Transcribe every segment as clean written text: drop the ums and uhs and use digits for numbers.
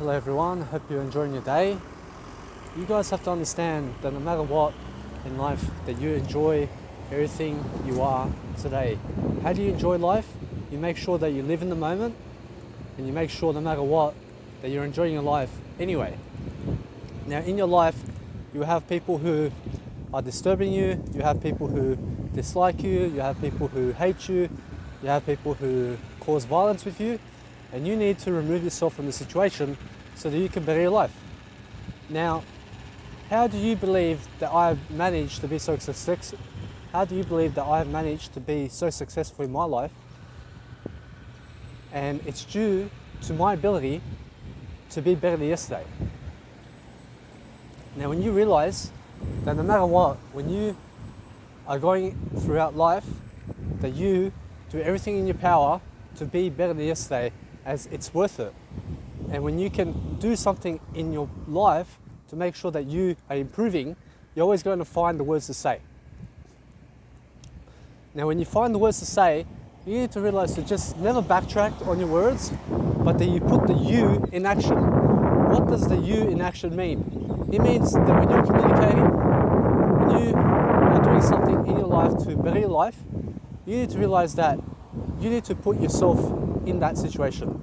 Hello everyone, hope you're enjoying your day. You guys have to understand that no matter what in life, that you enjoy everything you are today. How do you enjoy life? You make sure that you live in the moment, and you make sure no matter what, that you're enjoying your life anyway. Now in your life, you have people who are disturbing you, you have people who dislike you, you have people who hate you, you have people who cause violence with you, and you need to remove yourself from the situation so that you can better your life. Now, how do you believe that I've managed to be so successful? How do you believe that I've managed to be so successful in my life? And it's due to my ability to be better than yesterday. Now, when you realize that no matter what, when you are going throughout life, that you do everything in your power to be better than yesterday, as it's worth it. And when you can do something in your life to make sure that you are improving, you're always going to find the words to say. Now, when you find the words to say, you need to realize to just never backtrack on your words, but that you put the you in action. What does the you in action mean? It means that when you're communicating, when you are doing something in your life to better your life, you need to realize that you need to put yourself in that situation.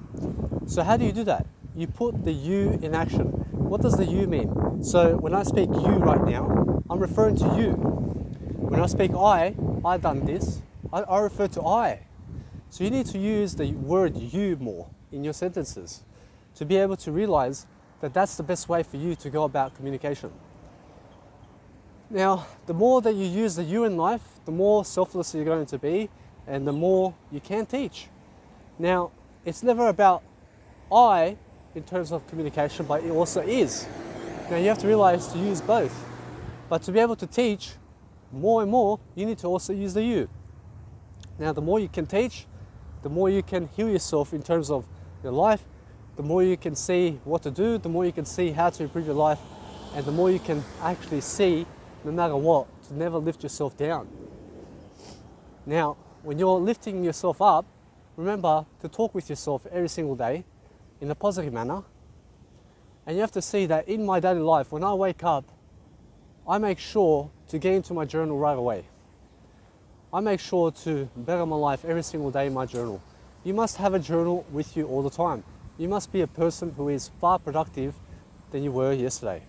So how do you do that? You put the you in action. What does the you mean? So when I speak you right now, I'm referring to you. When I speak I done this, I refer to I. So you need to use the word you more in your sentences to be able to realize that that's the best way for you to go about communication. Now, the more that you use the you in life, the more selfless you're going to be, and the more you can teach. Now, it's never about I in terms of communication, but it also is. Now, you have to realize to use both. But to be able to teach more and more, you need to also use the you. Now, the more you can teach, the more you can heal yourself in terms of your life, the more you can see what to do, the more you can see how to improve your life, and the more you can actually see, no matter what, to never lift yourself down. Now, when you're lifting yourself up, remember to talk with yourself every single day in a positive manner. And you have to see that in my daily life, when I wake up, I make sure to get into my journal right away. I make sure to better my life every single day in my journal. You must have a journal with you all the time. You must be a person who is far productive than you were yesterday.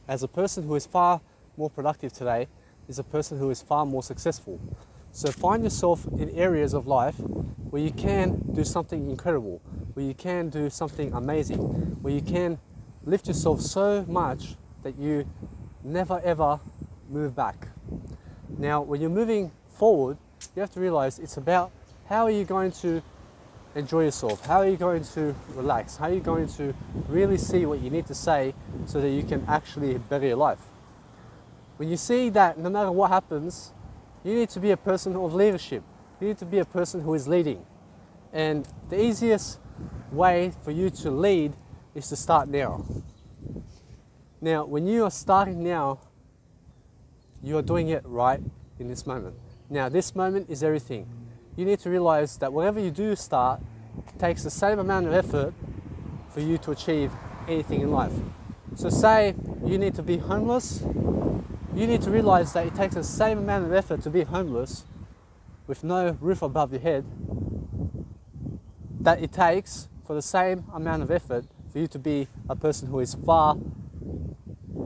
As a person who is far more productive today is a person who is far more successful. So find yourself in areas of life where you can do something incredible, where you can do something amazing, where you can lift yourself so much that you never ever move back. Now, when you're moving forward, you have to realize it's about how are you going to enjoy yourself, how are you going to relax, how are you going to really see what you need to say so that you can actually better your life. When you see that no matter what happens, you need to be a person of leadership. You need to be a person who is leading. And the easiest way for you to lead is to start now. Now, when you are starting now, you are doing it right in this moment. Now, this moment is everything. You need to realize that whatever you do start, it takes the same amount of effort for you to achieve anything in life. So say you need to be homeless, you need to realize that it takes the same amount of effort to be homeless with no roof above your head that it takes for the same amount of effort for you to be a person who is far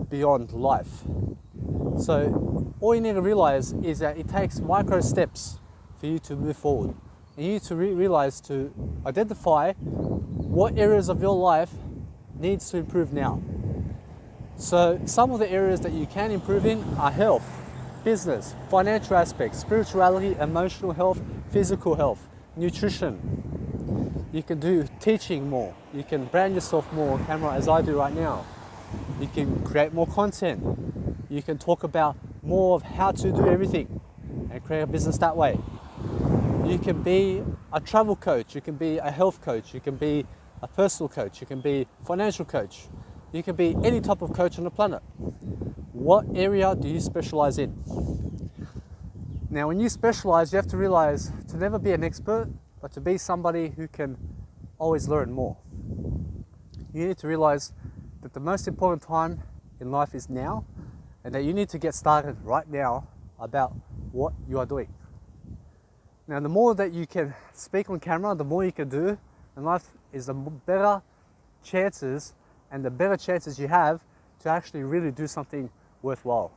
beyond life. So all you need to realize is that it takes micro steps for you to move forward. And you need to realize to identify what areas of your life needs to improve now. So some of the areas that you can improve in are health, business, financial aspects, spirituality, emotional health, physical health, nutrition. You can do teaching more. You can brand yourself more on camera as I do right now. You can create more content. You can talk about more of how to do everything and create a business that way. You can be a travel coach. You can be a health coach. You can be a personal coach. You can be a financial coach. You can be any type of coach on the planet. What area do you specialize in? Now, when you specialize, you have to realize to never be an expert, but to be somebody who can always learn more. you need to realize that the most important time in life is now, and that you need to get started right now about what you are doing. Now, the more that you can speak on camera, the more you can do in life, is the better chances and the better chances you have to actually really do something worthwhile.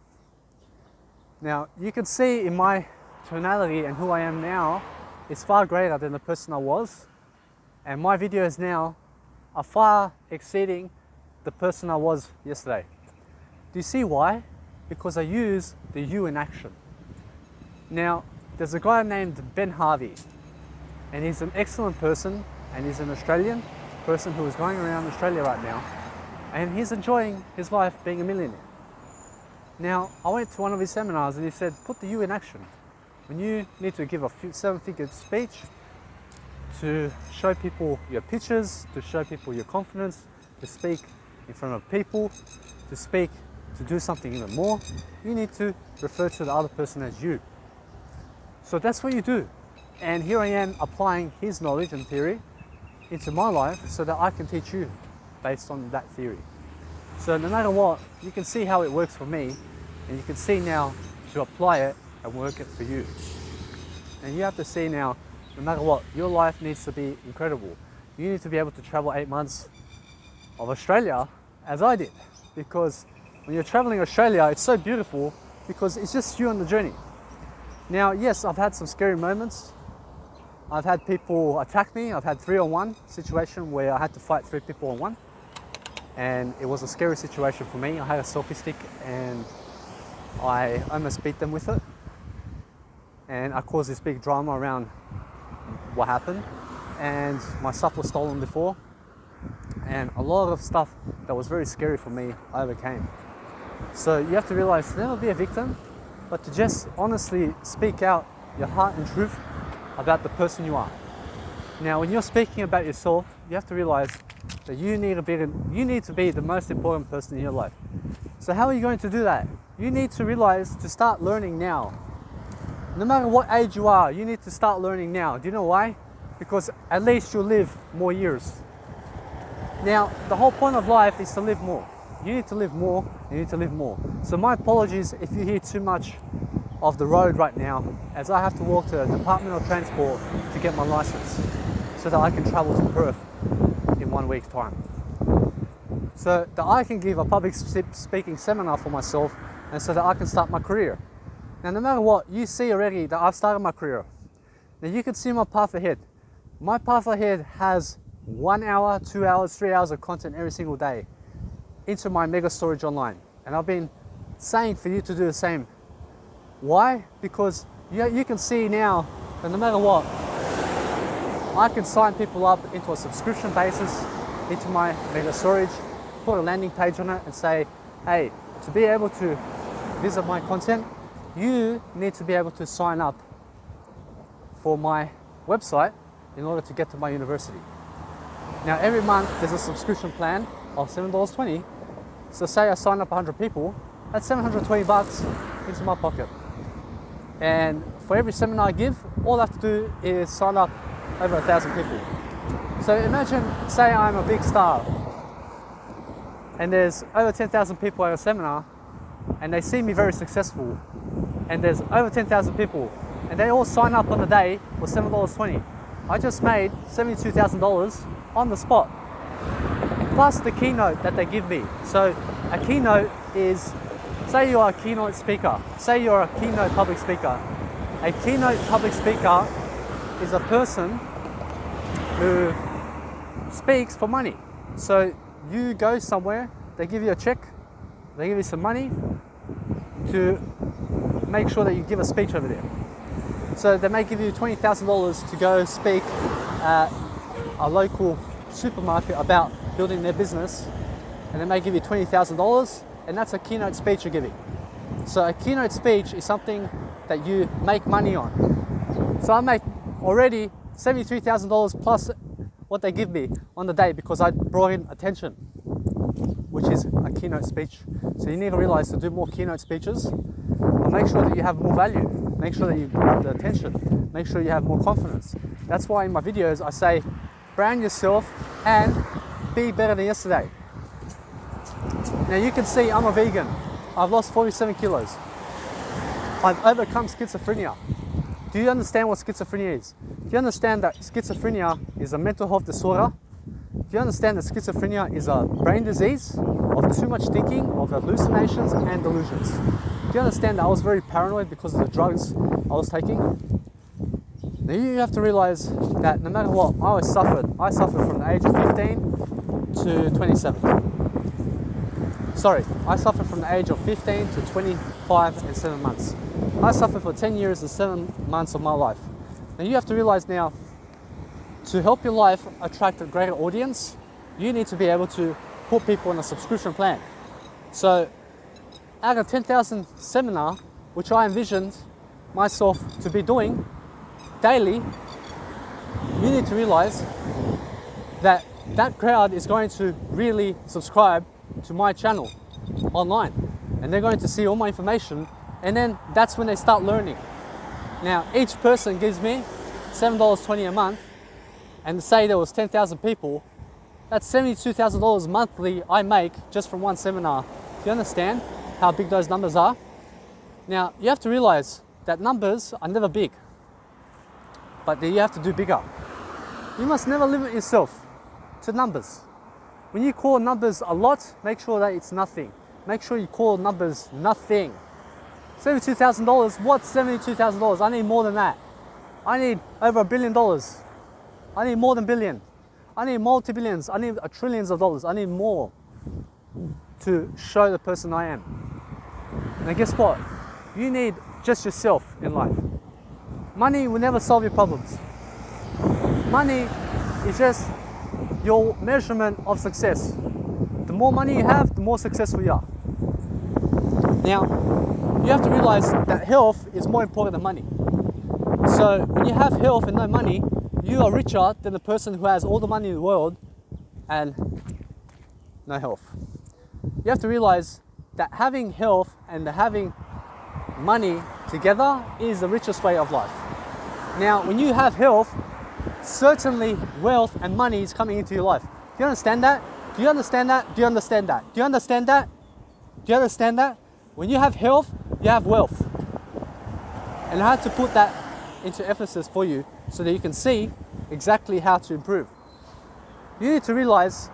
Now, you can see in my tonality and who I am now is far greater than the person I was, and my videos now are far exceeding the person I was yesterday. Do you see why? Because I use the you in action. Now, there's a guy named Ben Harvey, and he's an excellent person, and he's an Australian person who is going around Australia right now, and he's enjoying his life being a millionaire. Now, I went to one of his seminars and he said, put the you in action. When you need to give a 7-figure speech, to show people your pictures, to show people your confidence, to speak in front of people, to do something even more, you need to refer to the other person as you. So that's what you do. And here I am applying his knowledge and theory into my life so that I can teach you based on that theory. So no matter what, you can see how it works for me, and you can see now to apply it and work it for you. And you have to see now, no matter what, your life needs to be incredible. You need to be able to travel 8 months of Australia as I did, because when you're traveling Australia, it's so beautiful because it's just you on the journey. Now, yes, I've had some scary moments. I've had people attack me. I've had 3-on-1 situation where I had to fight 3 people on one. And it was a scary situation for me. I had a selfie stick and I almost beat them with it. And I caused this big drama around what happened. And my stuff was stolen before. And a lot of stuff that was very scary for me, I overcame. So you have to realize, never be a victim, but to just honestly speak out your heart and truth about the person you are. Now, when you're speaking about yourself, you have to realize that you need to be the most important person in your life. So how are you going to do that? You need to realize to start learning now. No matter what age you are, you need to start learning now. Do you know why? Because at least you'll live more years. Now, the whole point of life is to live more. You need to live more, you need to live more. So my apologies if you hear too much of the road right now, as I have to walk to the Department of Transport to get my license so that I can travel to Perth in 1 week's time. So that I can give a public speaking seminar for myself and so that I can start my career. Now, no matter what, you see already that I've started my career. Now you can see my path ahead. My path ahead has 1 hour, 2 hours, 3 hours of content every single day into my mega storage online. And I've been saying for you to do the same. Why? Because you can see now that no matter what, I can sign people up into a subscription basis into my mega storage, put a landing page on it and say, hey, to be able to visit my content, you need to be able to sign up for my website in order to get to my university. Now, every month there's a subscription plan of $7.20. So say I sign up 100 people, that's $720 into my pocket. And for every seminar I give, all I have to do is sign up over 1,000 people. So imagine, say I'm a big star and there's over 10,000 people at a seminar and they see me very successful, and there's over 10,000 people and they all sign up on the day for $7.20. I just made $72,000 on the spot, plus the keynote that they give me. So a keynote is, say you are a keynote speaker, say you're a keynote public speaker. A keynote public speaker is a person who speaks for money. So you go somewhere, they give you a check, they give you some money to make sure that you give a speech over there. So they may give you $20,000 to go speak at a local supermarket about building their business, and they may give you $20,000, and that's a keynote speech you're giving. So a keynote speech is something that you make money on. So I make already $73,000 plus what they give me on the day because I brought in attention, which is a keynote speech. So you need to realize to do more keynote speeches, and make sure that you have more value, make sure that you have the attention, make sure you have more confidence. That's why in my videos I say brand yourself and be better than yesterday. Now you can see I'm a vegan. I've lost 47 kilos. I've overcome schizophrenia. Do you understand what schizophrenia is? Do you understand that schizophrenia is a mental health disorder? Do you understand that schizophrenia is a brain disease of too much thinking, of hallucinations and delusions? Do you understand that I was very paranoid because of the drugs I was taking? Now you have to realize that no matter what, I suffered from the age of 15 to 27. Sorry, I suffered from the age of 15 to 25 and 7 months. I suffered for 10 years and 7 months of my life. Now you have to realize now, to help your life attract a greater audience, you need to be able to put people on a subscription plan. So out of 10,000 seminar, which I envisioned myself to be doing daily, you need to realize that that crowd is going to really subscribe to my channel online, and they're going to see all my information, and then that's when they start learning. Now each person gives me $7.20 a month, and say there was 10,000 people, that's $72,000 monthly I make just from one seminar. Do you understand how big those numbers are? Now you have to realize that numbers are never big, but you have to do bigger. You must never limit yourself to numbers. When you call numbers a lot, make sure that it's nothing. Make sure you call numbers nothing. $72,000, what's $72,000? I need more than that. I need over $1 billion. I need more than billion. I need multi-billions. I need trillions of dollars. I need more to show the person I am. Now guess what? You need just yourself in life. Money will never solve your problems. Money is just your measurement of success. The more money you have, the more successful you are. Now, you have to realize that health is more important than money. So when you have health and no money, you are richer than the person who has all the money in the world and no health. You have to realize that having health and having money together is the richest way of life. Now, when you have health, certainly wealth and money is coming into your life. Do you understand that? Do you understand that? Do you understand that? Do you understand that? Do you understand that? When you have health, you have wealth. And I had to put that into emphasis for you so that you can see exactly how to improve. You need to realize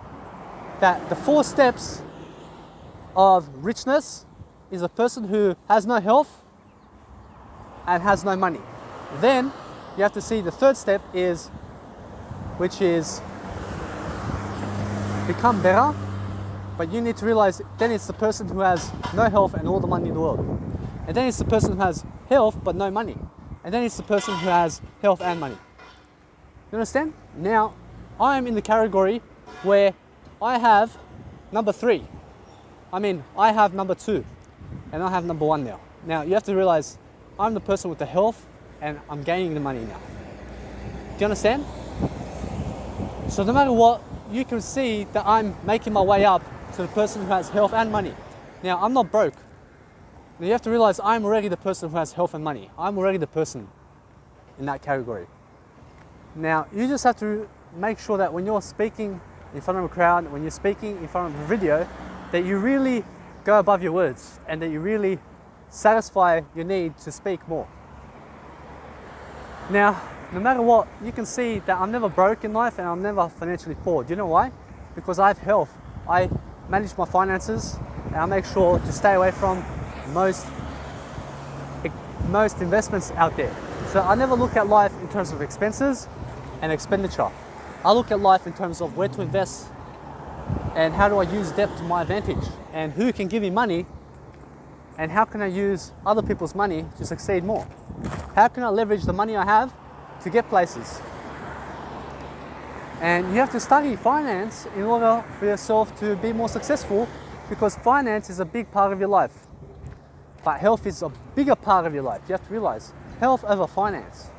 that the 4 steps of richness is a person who has no health and has no money. Then you have to see the 3rd step is, which is become better, but you need to realize then it's the person who has no health and all the money in the world. And then it's the person who has health but no money. And then it's the person who has health and money. You understand? Now, I am in the category where I have number 3. I have number 2 and I have number 1 now. Now, you have to realize I'm the person with the health and I'm gaining the money now. Do you understand? So no matter what, you can see that I'm making my way up to the person who has health and money. Now, I'm not broke. Now, you have to realize I'm already the person who has health and money. I'm already the person in that category. Now, you just have to make sure that when you're speaking in front of a crowd, when you're speaking in front of a video, that you really go above your words and that you really satisfy your need to speak more. Now, no matter what, you can see that I'm never broke in life and I'm never financially poor. Do you know why? Because I have health. I manage my finances and I make sure to stay away from most investments out there. So I never look at life in terms of expenses and expenditure. I look at life in terms of where to invest and how do I use debt to my advantage and who can give me money and how can I use other people's money to succeed more. How can I leverage the money I have to get places? And you have to study finance in order for yourself to be more successful, because finance is a big part of your life. But health is a bigger part of your life. You have to realize health over finance.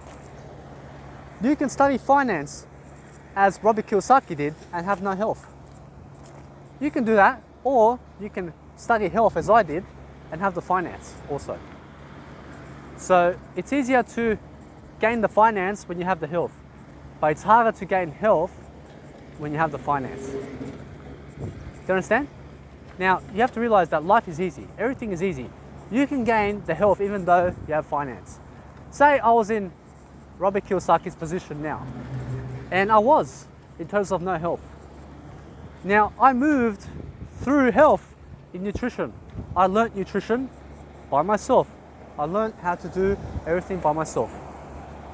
You can study finance as Robert Kiyosaki did and have no health. You can do that, or you can study health as I did and have the finance also. So it's easier to gain the finance when you have the health, but it's harder to gain health when you have the finance. Do you understand? Now, you have to realize that life is easy. Everything is easy. You can gain the health even though you have finance. Say I was in Robert Kiyosaki's position now, and I was, in terms of no health. Now, I moved through health in nutrition. I learnt nutrition by myself. I learned how to do everything by myself.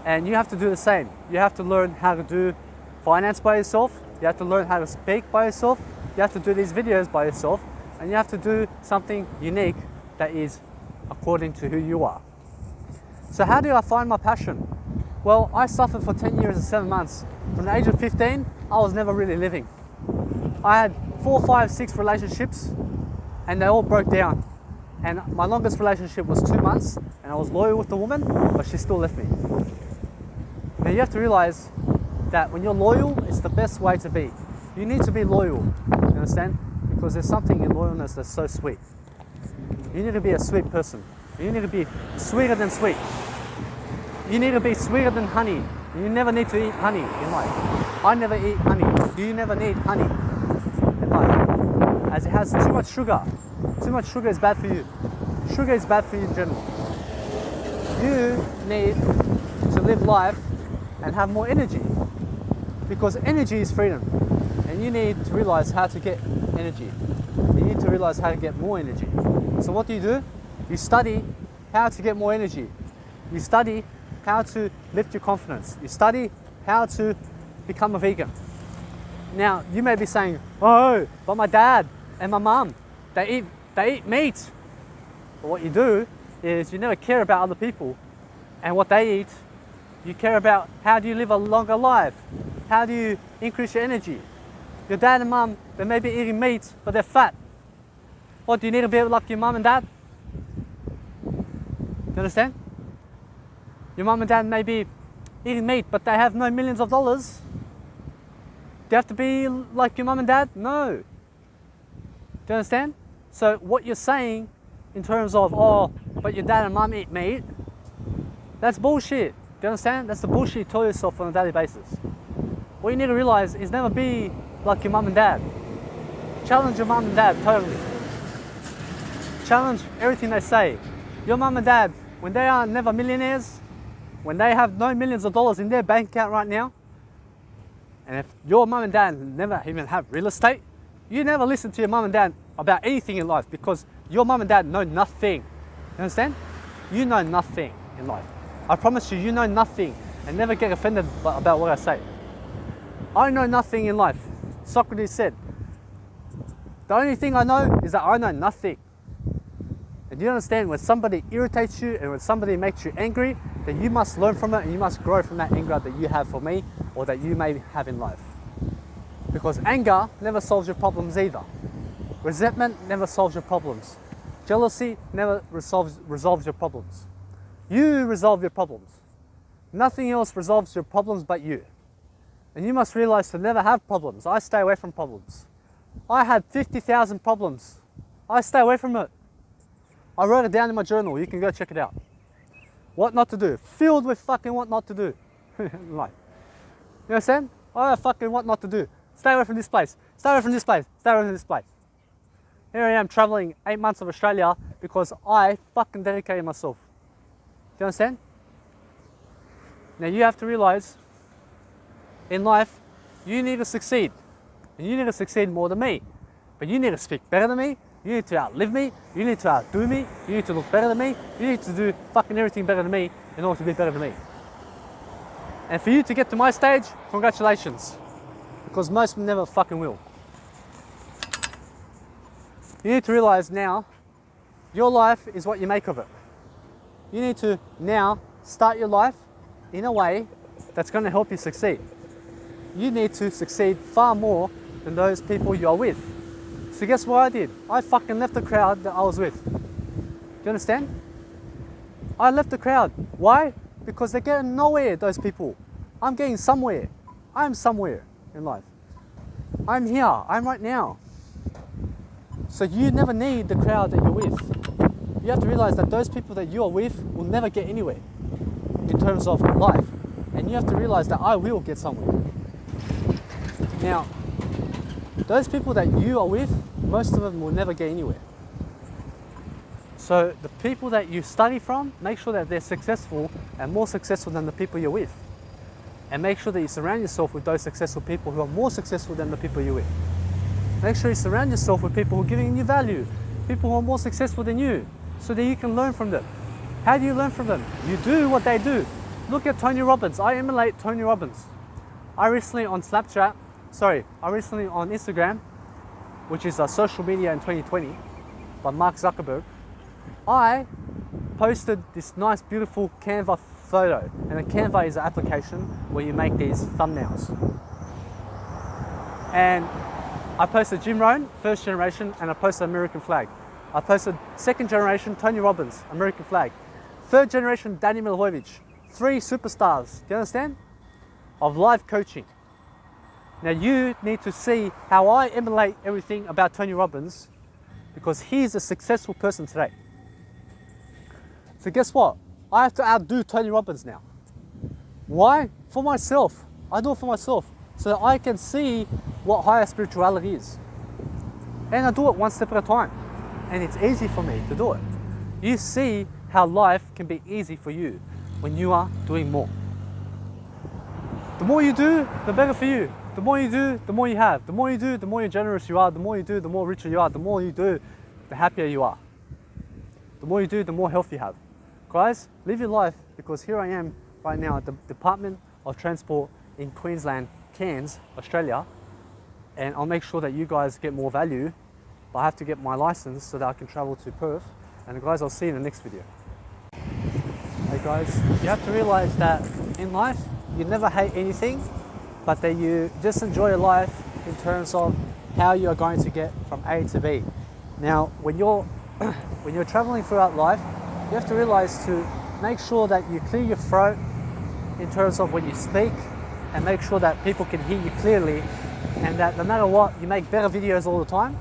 And you have to do the same. You have to learn how to do finance by yourself. You have to learn how to speak by yourself. You have to do these videos by yourself. And you have to do something unique that is according to who you are. So how do I find my passion? Well, I suffered for 10 years and 7 months. From the age of 15, I was never really living. I had 4, 5, 6 relationships, and they all broke down. And my longest relationship was 2 months, and I was loyal with the woman, but she still left me. Now you have to realize that when you're loyal, it's the best way to be. You need to be loyal, you understand? Because there's something in loyalness that's so sweet. You need to be a sweet person. You need to be sweeter than sweet. You need to be sweeter than honey. You never need to eat honey in life. I never eat honey. You never need honey in life, as it has too much sugar. Too much sugar is bad for you. Sugar is bad for you in general. You need to live life and have more energy, because energy is freedom, and you need to realize how to get energy. You need to realize how to get more energy. So what do? You study how to get more energy. You study how to lift your confidence. You study how to become a vegan. Now, you may be saying, oh, but my dad and my mum, they eat meat. But what you do is you never care about other people and what they eat. You care about how do you live a longer life? How do you increase your energy? Your dad and mum, they may be eating meat, but they're fat. What, do you need to be like your mum and dad? You understand? Your mum and dad may be eating meat, but they have no millions of dollars. Do you have to be like your mum and dad? No. Do you understand? So what you're saying in terms of, oh, but your dad and mum eat meat, that's bullshit. Do you understand? That's the bullshit you tell yourself on a daily basis. What you need to realize is never be like your mum and dad. Challenge your mum and dad totally. Challenge everything they say. Your mum and dad, when they are never millionaires, when they have no millions of dollars in their bank account right now, and if your mum and dad never even have real estate, you never listen to your mum and dad about anything in life, because your mum and dad know nothing. You understand? You know nothing in life. I promise you, you know nothing, and never get offended about what I say. I know nothing in life. Socrates said, the only thing I know is that I know nothing. And you understand, when somebody irritates you and when somebody makes you angry, then you must learn from it and you must grow from that anger that you have for me or that you may have in life. Because anger never solves your problems either. Resentment never solves your problems. Jealousy never resolves your problems. You resolve your problems. Nothing else resolves your problems but you. And you must realize to never have problems. I stay away from problems. I had 50,000 problems. I stay away from it. I wrote it down in my journal. You can go check it out. What not to do. Filled with fucking what not to do. Like, you understand? I fucking what not to do. Stay away from this place. Stay away from this place. Stay away from this place. Here I am traveling 8 months of Australia because I fucking dedicated myself. Do you understand? Now you have to realize in life, you need to succeed. And you need to succeed more than me. But you need to speak better than me. You need to outlive me. You need to outdo me. You need to look better than me. You need to do fucking everything better than me in order to be better than me. And for you to get to my stage, congratulations. Because most never fucking will. You need to realize now, your life is what you make of it. You need to now start your life in a way that's going to help you succeed. You need to succeed far more than those people you are with. So guess what I did? I fucking left the crowd that I was with. Do you understand? I left the crowd. Why? Because they're getting nowhere, those people. I'm getting somewhere. I'm somewhere in life. I'm here. I'm right now. So you never need the crowd that you're with. You have to realize that those people that you are with will never get anywhere in terms of life. And you have to realize that I will get somewhere. Now, those people that you are with, most of them will never get anywhere. So the people that you study from, make sure that they're successful and more successful than the people you're with. And make sure that you surround yourself with those successful people who are more successful than the people you're with. Make sure you surround yourself with people who are giving you value, people who are more successful than you, so that you can learn from them. How do you learn from them? You do what they do. Look at Tony Robbins. I emulate Tony Robbins. I recently on Instagram, which is a social media in 2020 by Mark Zuckerberg, I posted this nice, beautiful Canva photo. And a Canva is an application where you make these thumbnails. And I posted Jim Rohn, first generation, and I posted American flag. I posted second generation, Tony Robbins, American flag. Third generation, Danny Milivojevic. 3 superstars, do you understand? Of life coaching. Now you need to see how I emulate everything about Tony Robbins, because he's a successful person today. So guess what? I have to outdo Tony Robbins now. Why? For myself. I do it for myself, so that I can see what higher spirituality is. And I do it one step at a time. And it's easy for me to do it. You see how life can be easy for you when you are doing more. The more you do, the better for you. The more you do, the more you have. The more you do, the more generous you are. The more you do, the more richer you are. The more you do, the happier you are. The more you do, the more health you have. Guys, live your life, because here I am right now at the Department of Transport in Queensland, Cairns, Australia, and I'll make sure that you guys get more value, but I have to get my license so that I can travel to Perth. And guys, I'll see you in the next video. Hey guys, you have to realize that in life, you never hate anything, but that you just enjoy your life in terms of how you're going to get from A to B. Now, when you're traveling throughout life, you have to realize to make sure that you clear your throat in terms of when you speak, and make sure that people can hear you clearly, and that no matter what, you make better videos all the time,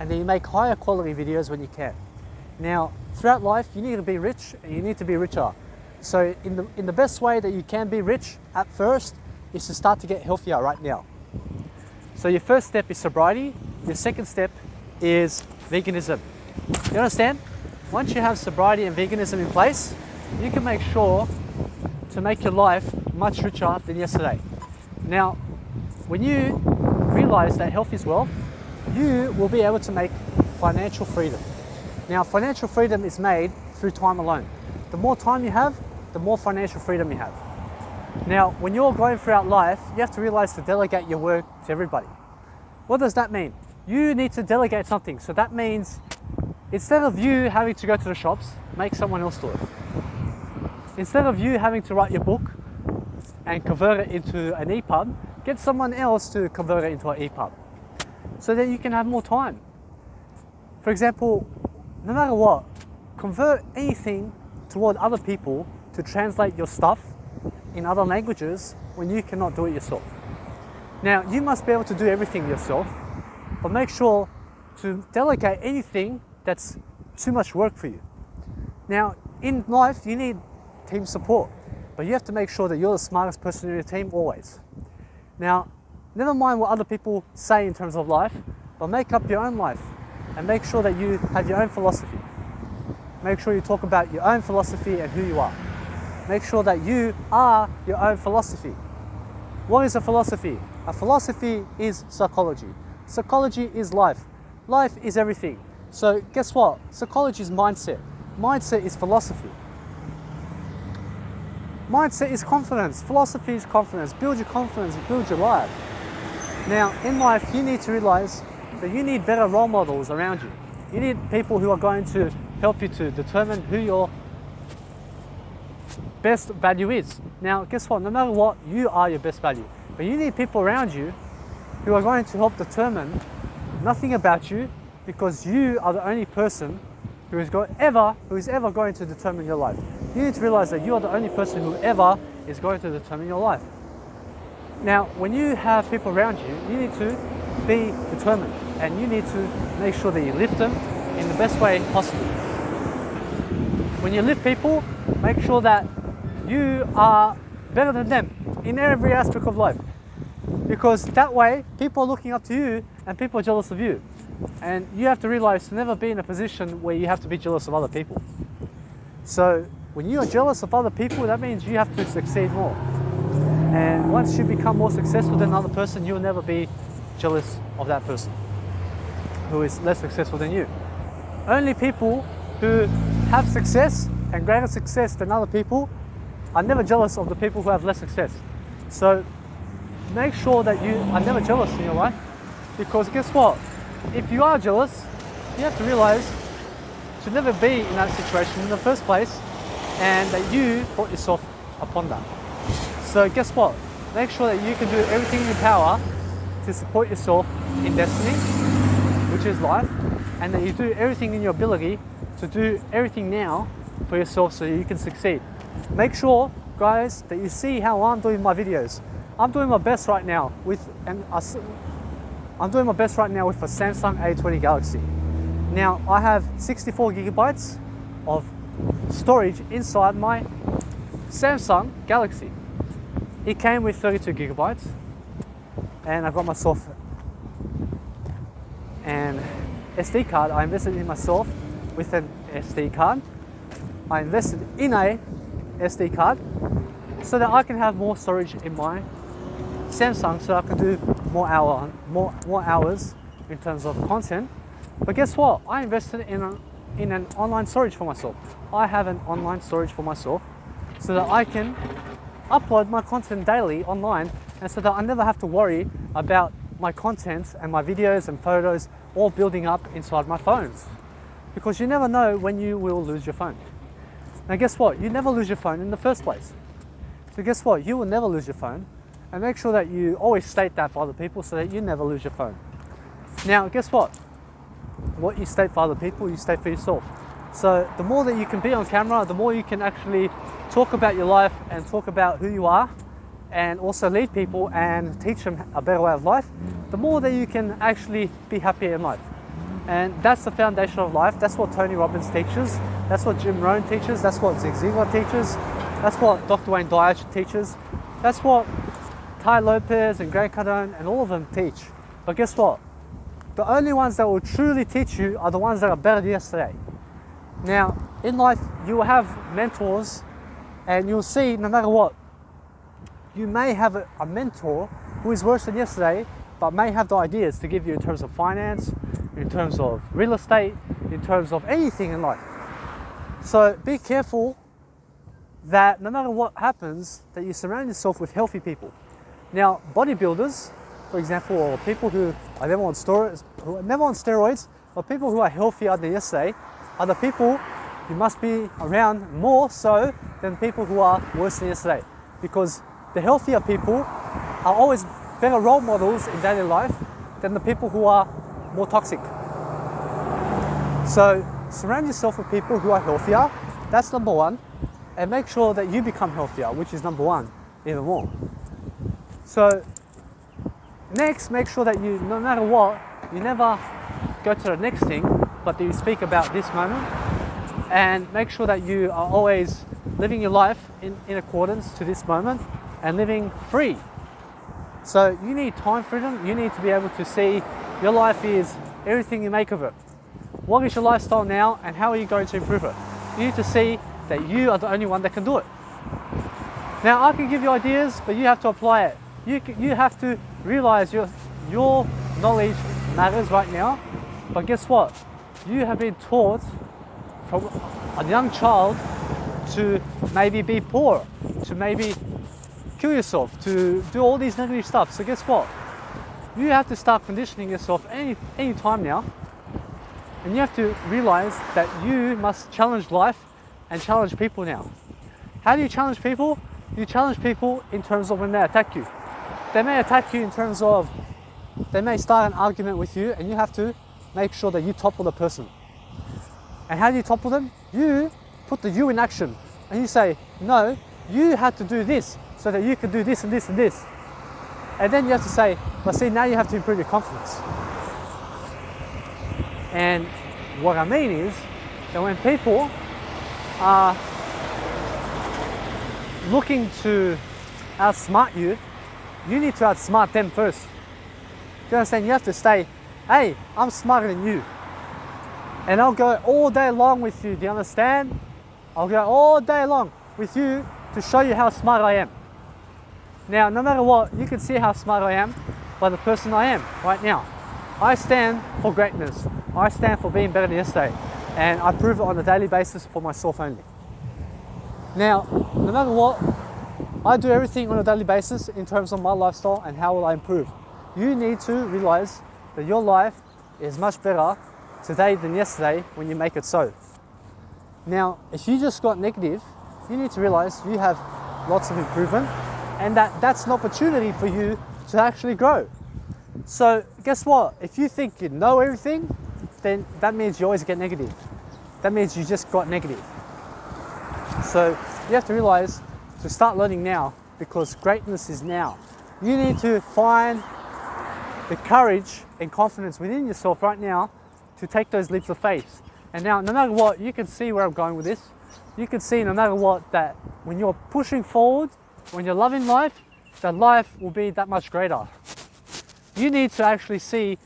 and then you make higher quality videos when you can. Now, throughout life, you need to be rich and you need to be richer. So in the best way that you can be rich at first is to start to get healthier right now. So your first step is sobriety. Your second step is veganism. You understand? Once you have sobriety and veganism in place, you can make sure to make your life much richer than yesterday. Now, when you realize that health is wealth, you will be able to make financial freedom. Now, financial freedom is made through time alone. The more time you have, the more financial freedom you have. Now, when you're going throughout life, you have to realize to delegate your work to everybody. What does that mean? You need to delegate something. So that means instead of you having to go to the shops, make someone else do it. Instead of you having to write your book and convert it into an EPUB, get someone else to convert it into an EPUB, so that you can have more time. For example, no matter what, convert anything toward other people to translate your stuff in other languages when you cannot do it yourself. Now, you must be able to do everything yourself, but make sure to delegate anything that's too much work for you. Now, in life, you need team support, but you have to make sure that you're the smartest person in your team always. Now, never mind what other people say in terms of life, but make up your own life and make sure that you have your own philosophy. Make sure you talk about your own philosophy and who you are. Make sure that you are your own philosophy. What is a philosophy? A philosophy is psychology. Psychology is life. Life is everything. So guess what? Psychology is mindset. Mindset is philosophy. Mindset is confidence. Philosophy is confidence. Build your confidence and build your life. Now, in life, you need to realize that you need better role models around you. You need people who are going to help you to determine who your best value is. Now, guess what? No matter what, you are your best value. But you need people around you who are going to help determine nothing about you, because you are the only person who is ever going to determine your life. You need to realize that you are the only person who ever is going to determine your life. Now, when you have people around you, you need to be determined, and you need to make sure that you lift them in the best way possible. When you lift people, make sure that you are better than them in every aspect of life. Because that way, people are looking up to you and people are jealous of you. And you have to realize to never be in a position where you have to be jealous of other people. So when you are jealous of other people, that means you have to succeed more. And once you become more successful than another person, you'll never be jealous of that person who is less successful than you. Only people who have success and greater success than other people are never jealous of the people who have less success. So make sure that you are never jealous in your life, because guess what? If you are jealous, you have to realize to never be in that situation in the first place, and that you brought yourself upon that. So guess what? Make sure that you can do everything in your power to support yourself in destiny, which is life, and that you do everything in your ability to do everything now for yourself so you can succeed. Make sure, guys, that you see how I'm doing my videos. I'm doing my best right now with a Samsung A20 Galaxy. Now I have 64 gigabytes of storage inside my Samsung Galaxy. It came with 32 gigabytes, and I got myself an SD card. I invested in myself with an SD card. I invested in a SD card so that I can have more storage in my Samsung, so I can do more hours in terms of content. But guess what? I invested in an online storage for myself. I have an online storage for myself so that I can upload my content daily online, and so that I never have to worry about my content and my videos and photos all building up inside my phones. Because you never know when you will lose your phone. Now guess what? You never lose your phone in the first place. So guess what? You will never lose your phone, and make sure that you always state that for other people so that you never lose your phone. Now guess what? What you state for other people, you state for yourself. So the more that you can be on camera, the more you can actually talk about your life and talk about who you are, and also lead people and teach them a better way of life, the more that you can actually be happier in life. And that's the foundation of life. That's what Tony Robbins teaches. That's what Jim Rohn teaches. That's what Zig Ziglar teaches. That's what Dr. Wayne Dyer teaches. That's what Tai Lopez and Grant Cardone and all of them teach. But guess what? The only ones that will truly teach you are the ones that are better than yesterday. Now, in life, you will have mentors, and you'll see no matter what, you may have a mentor who is worse than yesterday, but may have the ideas to give you in terms of finance, in terms of real estate, in terms of anything in life. So be careful that no matter what happens, that you surround yourself with healthy people. Now, bodybuilders, for example, or people who are never on steroids, or people who are healthier than yesterday, are the people you must be around more so than people who are worse than yesterday. Because the healthier people are always better role models in daily life than the people who are more toxic. So surround yourself with people who are healthier. That's number one. And make sure that you become healthier, which is number one, even more. So next, make sure that you, no matter what, you never go to the next thing, but that you speak about this moment, and make sure that you are always living your life in accordance to this moment and living free. So you need time freedom. You need to be able to see your life is everything you make of it. What is your lifestyle now, and how are you going to improve it? You need to see that you are the only one that can do it. Now, I can give you ideas, but you have to apply it. You have to realize your knowledge matters right now, but guess what? You have been taught from a young child to maybe be poor, to maybe kill yourself, to do all these negative stuff. So guess what? You have to start conditioning yourself any time now, and you have to realize that you must challenge life and challenge people now. How do you challenge people? You challenge people in terms of when they attack you. They may attack you in terms of, they may start an argument with you, and you have to make sure that you topple the person. And how do you topple them? You put the you in action, and you say, no, you had to do this so that you could do this and this and this. And then you have to say, but see, now you have to improve your confidence. And what I mean is that when people are looking to outsmart you, you need to outsmart them first. Do you understand? You have to say, hey, I'm smarter than you. And I'll go all day long with you, do you understand? I'll go all day long with you to show you how smart I am. Now, no matter what, you can see how smart I am by the person I am right now. I stand for greatness. I stand for being better than yesterday. And I prove it on a daily basis for myself only. Now, no matter what, I do everything on a daily basis in terms of my lifestyle and how will I improve. You need to realize that your life is much better today than yesterday when you make it so. Now, if you just got negative, you need to realize you have lots of improvement and that's an opportunity for you to actually grow. So guess what? If you think you know everything, then that means you always get negative. That means you just got negative. So you have to realize to start learning now, because greatness is now. You need to find the courage and confidence within yourself right now to take those leaps of faith. And now, no matter what, you can see where I'm going with this. You can see no matter what that when you're pushing forward, when you're loving life, that life will be that much greater. You need to actually see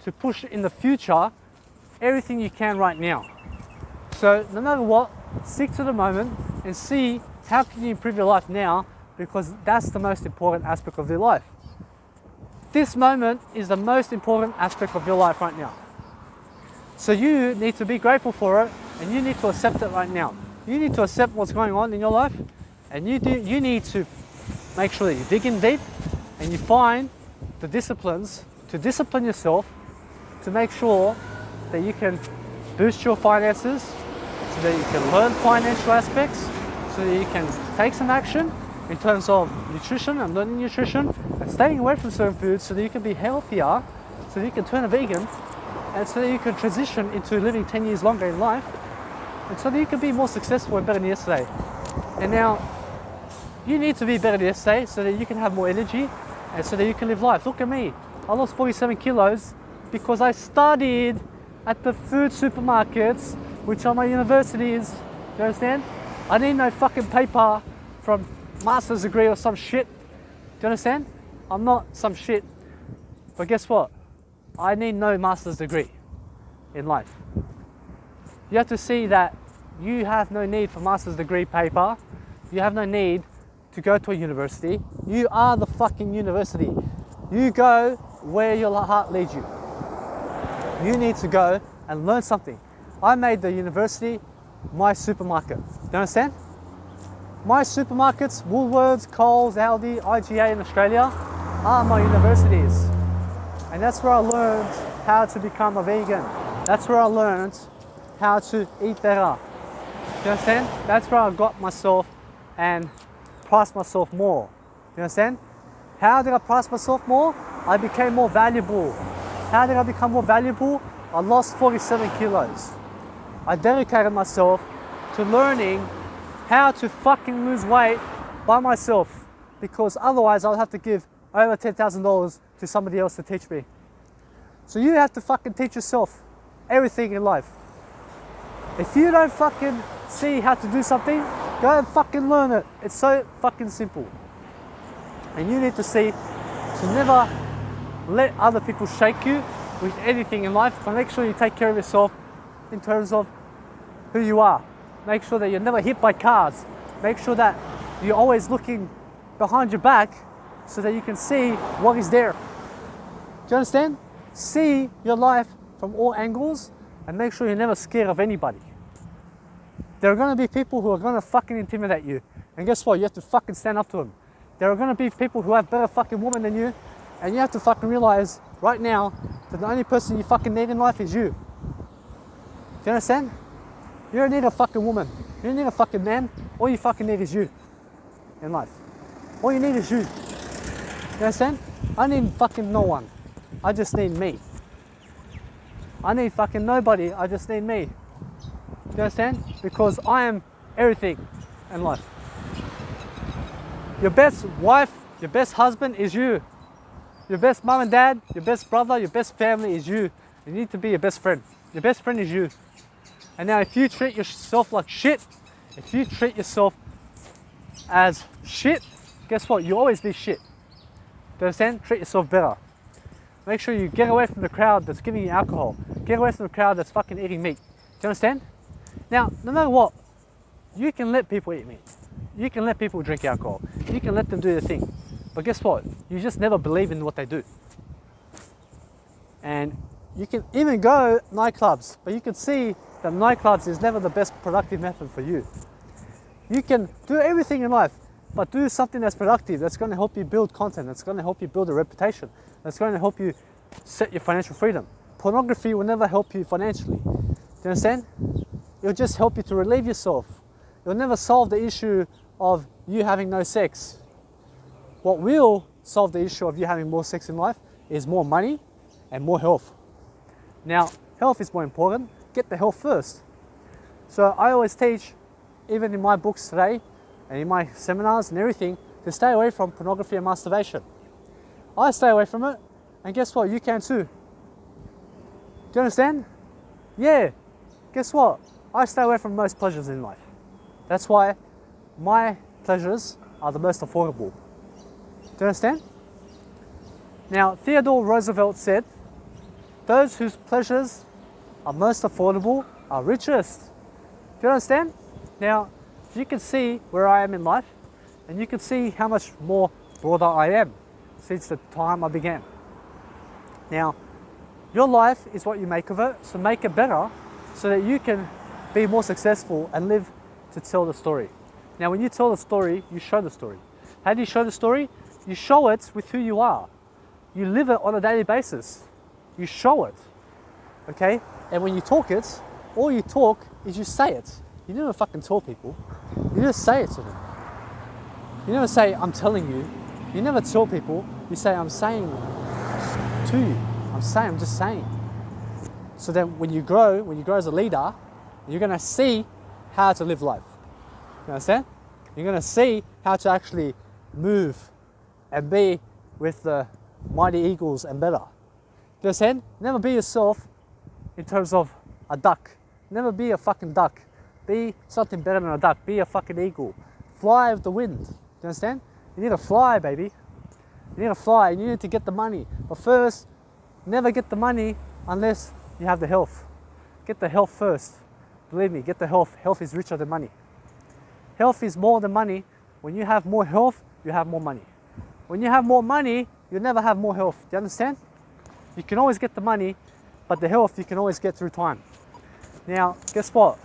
to push in the future everything you can right now. So no matter what, stick to the moment and see how can you improve your life now, because that's the most important aspect of your life. This moment is the most important aspect of your life right now. So you need to be grateful for it and you need to accept it right now. You need to accept what's going on in your life and you need to make sure that you dig in deep and you find the disciplines to discipline yourself to make sure that you can boost your finances, so that you can learn financial aspects, so that you can take some action in terms of nutrition and learning nutrition and staying away from certain foods so that you can be healthier, so that you can turn a vegan and so that you can transition into living 10 years longer in life and so that you can be more successful and better than yesterday. And now you need to be better than yesterday so that you can have more energy and so that you can live life. Look at me, I lost 47 kilos because I studied at the food supermarkets, which are my universities. Do you understand? I need no fucking paper from master's degree or some shit. Do you understand? I'm not some shit. But guess what? I need no master's degree in life. You have to see that you have no need for master's degree paper. You have no need to go to a university. You are the fucking university. You go where your heart leads you. You need to go and learn something. I made the university my supermarket. Do you understand? My supermarkets, Woolworths, Coles, Aldi, IGA in Australia are my universities. And that's where I learned how to become a vegan. That's where I learned how to eat better. Do you understand? That's where I got myself and priced myself more. You understand? How did I price myself more? I became more valuable. How did I become more valuable? I lost 47 kilos. I dedicated myself to learning how to fucking lose weight by myself, because otherwise I'll have to give over $10,000 to somebody else to teach me. So you have to fucking teach yourself everything in life. If you don't fucking see how to do something, go and fucking learn it. It's so fucking simple. And you need to see to never let other people shake you with anything in life, but make sure you take care of yourself in terms of who you are. Make sure that you're never hit by cars. Make sure that you're always looking behind your back so that you can see what is there. Do you understand? See your life from all angles and make sure you're never scared of anybody. There are going to be people who are going to fucking intimidate you. And guess what? You have to fucking stand up to them. There are going to be people who have better fucking women than you, and you have to fucking realize right now that the only person you fucking need in life is you. Do you understand? You don't need a fucking woman. You don't need a fucking man. All you fucking need is you in life. All you need is you. You understand? I need fucking no one. I just need me. I need fucking nobody. I just need me. Do you understand? Because I am everything in life. Your best wife, your best husband is you. Your best mom and dad, your best brother, your best family is you. You need to be your best friend. Your best friend is you. And now if you treat yourself like shit, if you treat yourself as shit, guess what? You'll always be shit. you understand? Treat yourself better. Make sure you get away from the crowd that's giving you alcohol. Get away from the crowd that's fucking eating meat. Do you understand? Now, no matter what, you can let people eat meat. You can let people drink alcohol. You can let them do their thing. But guess what? You just never believe in what they do. And you can even go nightclubs, but you can see that nightclubs is never the best productive method for you. You can do everything in life, but do something that's productive, that's going to help you build content, that's going to help you build a reputation, that's going to help you set your financial freedom. Pornography will never help you financially. Do you understand? It'll just help you to relieve yourself. It'll never solve the issue of you having no sex. What will solve the issue of you having more sex in life is more money and more health. Now, health is more important. Get the health first. So I always teach, even in my books today, and in my seminars and everything, to stay away from pornography and masturbation. I stay away from it, and guess what? You can too. Do you understand? Yeah. Guess what? I stay away from most pleasures in life. That's why my pleasures are the most affordable. Do you understand? Now, Theodore Roosevelt said, those whose pleasures are most affordable are richest. Do you understand? Now, you can see where I am in life, and you can see how much more broader I am since the time I began. Now, your life is what you make of it, so make it better so that you can be more successful and live to tell the story. Now, when you tell the story, you show the story. How do you show the story? You show it with who you are. You live it on a daily basis. You show it, okay? And when you talk it, all you talk is you say it. You never fucking tell people. You just say it to them. You never say, I'm telling you. You never tell people. You say, I'm saying to you. I'm just saying. So then when you grow as a leader, you're gonna see how to live life. You understand? You're gonna see how to actually move and be with the mighty eagles and better. You understand? Never be yourself in terms of a duck. Never be a fucking duck. Be something better than a duck. Be a fucking eagle. Fly with the wind. Do you understand? You need to fly, baby. You need to fly. You need to get the money. But first, never get the money unless you have the health. Get the health first. Believe me, get the health. Health is richer than money. Health is more than money. When you have more health, you have more money. When you have more money, you never have more health. Do you understand? You can always get the money, but the health you can always get through time. Now, guess what?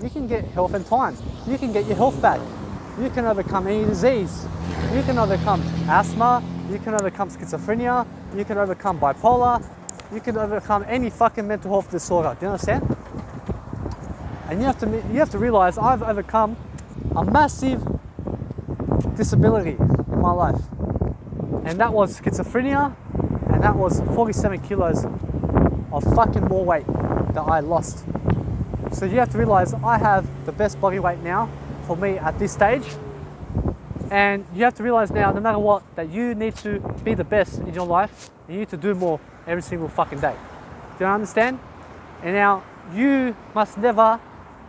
You can get health in time. You can get your health back. You can overcome any disease. You can overcome asthma. You can overcome schizophrenia. You can overcome bipolar. You can overcome any fucking mental health disorder. Do you understand? And you have to realize I've overcome a massive disability in my life. And that was schizophrenia, and that was 47 kilos of fucking more weight that I lost. So you have to realize I have the best body weight now for me at this stage. And you have to realize now, no matter what, that you need to be the best in your life. You need to do more every single fucking day. Do you understand? And now you must never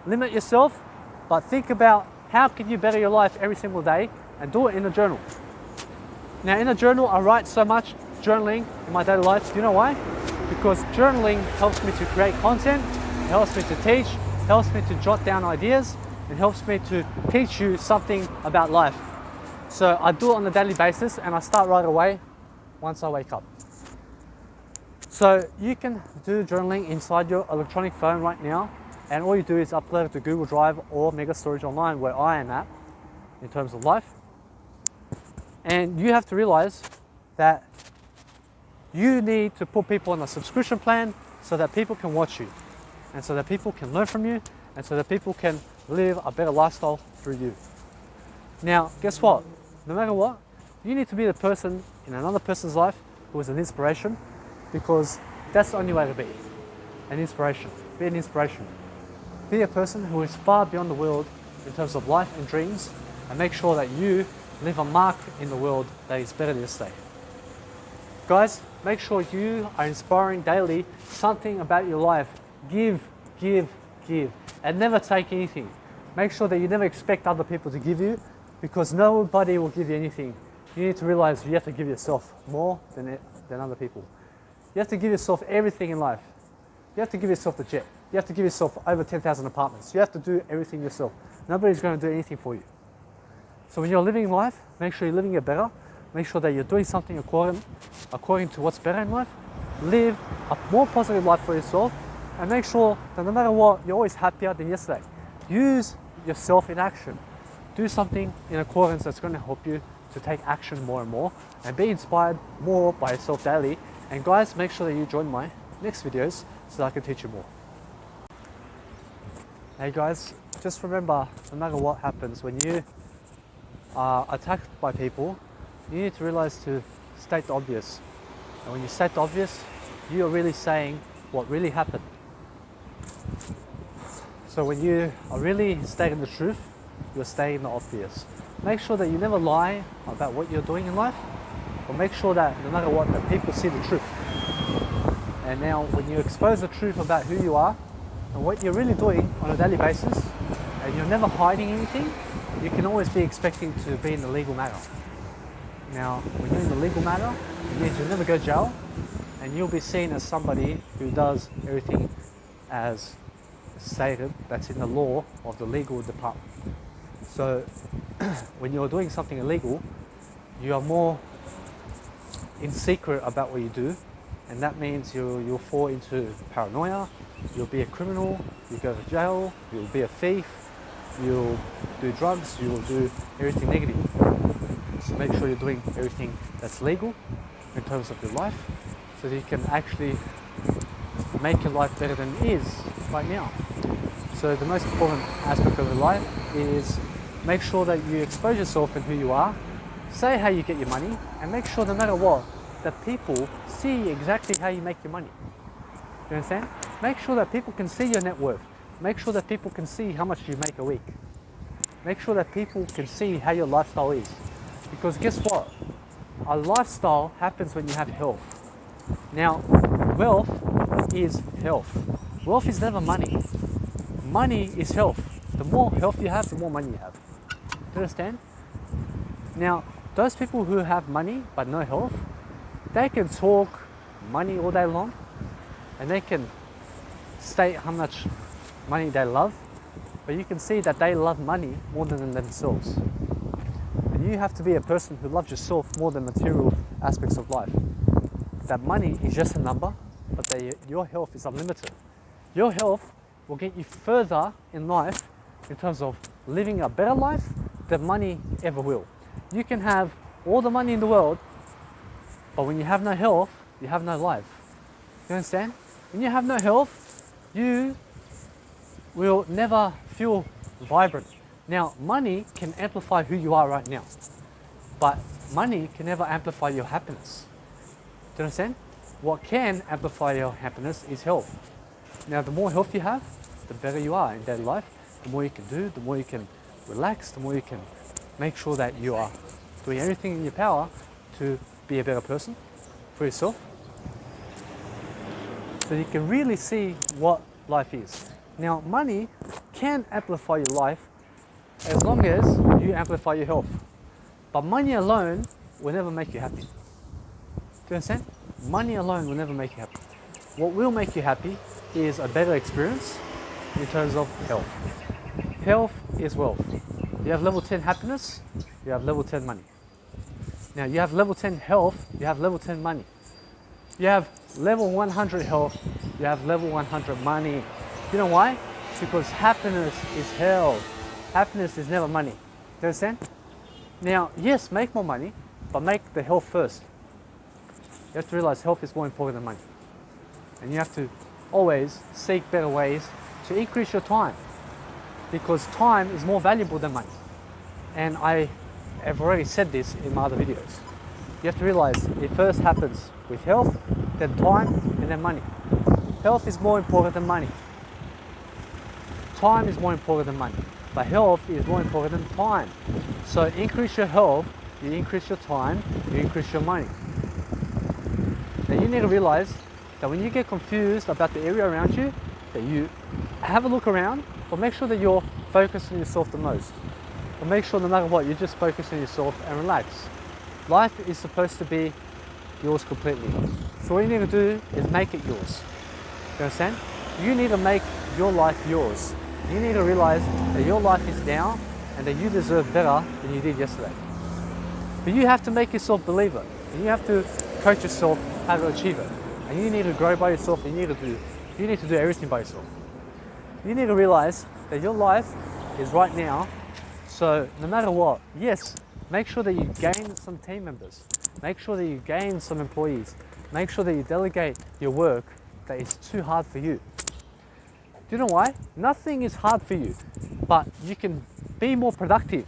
limit yourself, but think about how can you better your life every single day, and do it in a journal. Now in a journal, I write so much journaling in my daily life. Do you know why? Because journaling helps me to create content, it helps me to teach, it helps me to jot down ideas, it helps me to teach you something about life. So I do it on a daily basis, and I start right away once I wake up. So you can do journaling inside your electronic phone right now, and all you do is upload it to Google Drive or Mega Storage Online, where I am at in terms of life. And you have to realize that you need to put people on a subscription plan so that people can watch you, and so that people can learn from you, and so that people can live a better lifestyle through you. Now, guess what? No matter what, you need to be the person in another person's life who is an inspiration, because that's the only way to be an inspiration. Be an inspiration. Be a person who is far beyond the world in terms of life and dreams, and make sure that you leave a mark in the world that is better this day. Guys, make sure you are inspiring daily something about your life. Give, give, give, and never take anything. Make sure that you never expect other people to give you, because nobody will give you anything you need to realize you have to give yourself more than other people. You have to give yourself everything in life. You have to give yourself the jet. You have to give yourself over 10,000 apartments. You have to do everything yourself. Nobody's going to do anything for you. So when you're living life, make sure you're living it better. Make sure that you're doing something according to what's better in life. Live a more positive life for yourself, and make sure that no matter what, you're always happier than yesterday. Use yourself in action. Do something in accordance that's going to help you to take action more and more, and be inspired more by yourself daily. And guys, make sure that you join my next videos so that I can teach you more. Hey guys, just remember, no matter what happens, when you are attacked by people, you need to realize to state the obvious. And when you state the obvious, you are really saying what really happened. So when you are really stating the truth, you're stating the obvious. Make sure that you never lie about what you're doing in life, but make sure that no matter what, that people see the truth. And now when you expose the truth about who you are and what you're really doing on a daily basis, and you're never hiding anything, you can always be expecting to be in the legal matter. Now, when you're in the legal matter, it means you'll never go to jail, and you'll be seen as somebody who does everything as stated, that's in the law of the legal department. So, when you're doing something illegal, you are more in secret about what you do, and that means you'll fall into paranoia, you'll be a criminal, you'll go to jail, you'll be a thief, you'll do drugs, you'll do everything negative. So make sure you're doing everything that's legal in terms of your life, so that you can actually make your life better than it is right now. So the most important aspect of your life is make sure that you expose yourself and who you are, say how you get your money, and make sure no matter what, that people see exactly how you make your money. You understand? Make sure that people can see your net worth. Make sure that people can see how much you make a week. Make sure that people can see how your lifestyle is. Because guess what? A lifestyle happens when you have health. Now, wealth is health. Wealth is never money. Money is health. The more health you have, the more money you have. Do you understand? Now, those people who have money but no health, they can talk money all day long, and they can state how much money they love, but you can see that they love money more than themselves. And you have to be a person who loves yourself more than material aspects of life. That money is just a number, but your health is unlimited. Your health will get you further in life in terms of living a better life than money ever will. You can have all the money in the world, but when you have no health, you have no life. You understand? When you have no health, you will never feel vibrant. Now, money can amplify who you are right now, but money can never amplify your happiness. Do you understand? What can amplify your happiness is health. Now, the more health you have, the better you are in daily life. The more you can do, the more you can relax, the more you can make sure that you are doing everything in your power to be a better person for yourself, so you can really see what life is. Now, money can amplify your life as long as you amplify your health. But money alone will never make you happy. Do you understand? Money alone will never make you happy. What will make you happy is a better experience in terms of health. Health is wealth. You have level 10 happiness, you have level 10 money. Now, you have level 10 health, you have level 10 money. You have level 100 health, you have level 100 money. You know why? Because happiness is health. Happiness is never money. Do you understand? Now, yes, make more money, but make the health first. You have to realize health is more important than money. And you have to always seek better ways to increase your time, because time is more valuable than money. And I have already said this in my other videos. You have to realize it first happens with health, then time, and then money. Health is more important than money. Time is more important than money, but health is more important than time. So increase your health, you increase your time, you increase your money. Now you need to realize that when you get confused about the area around you, that you have a look around, but make sure that you're focused on yourself the most. But make sure no matter what, you just focus on yourself and relax. Life is supposed to be yours completely. So what you need to do is make it yours. You understand? You need to make your life yours. You need to realize that your life is now and that you deserve better than you did yesterday. But you have to make yourself believe it. And you have to coach yourself how to achieve it. And you need to grow by yourself, and you need to do everything by yourself. You need to realize that your life is right now. So no matter what, yes, make sure that you gain some team members. Make sure that you gain some employees. Make sure that you delegate your work that is too hard for you. Do you know why? Nothing is hard for you, but you can be more productive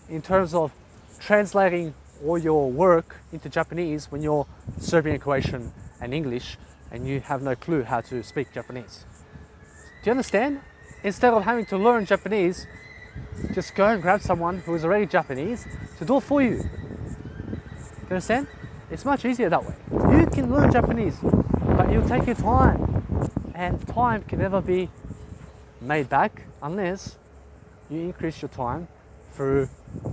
in terms of translating all your work into Japanese when you're serving Croatian and English and you have no clue how to speak Japanese. Do you understand? Instead of having to learn Japanese, just go and grab someone who is already Japanese to do it for you. Do you understand? It's much easier that way. You can learn Japanese, but it'll take you time. And time can never be made back unless you increase your time through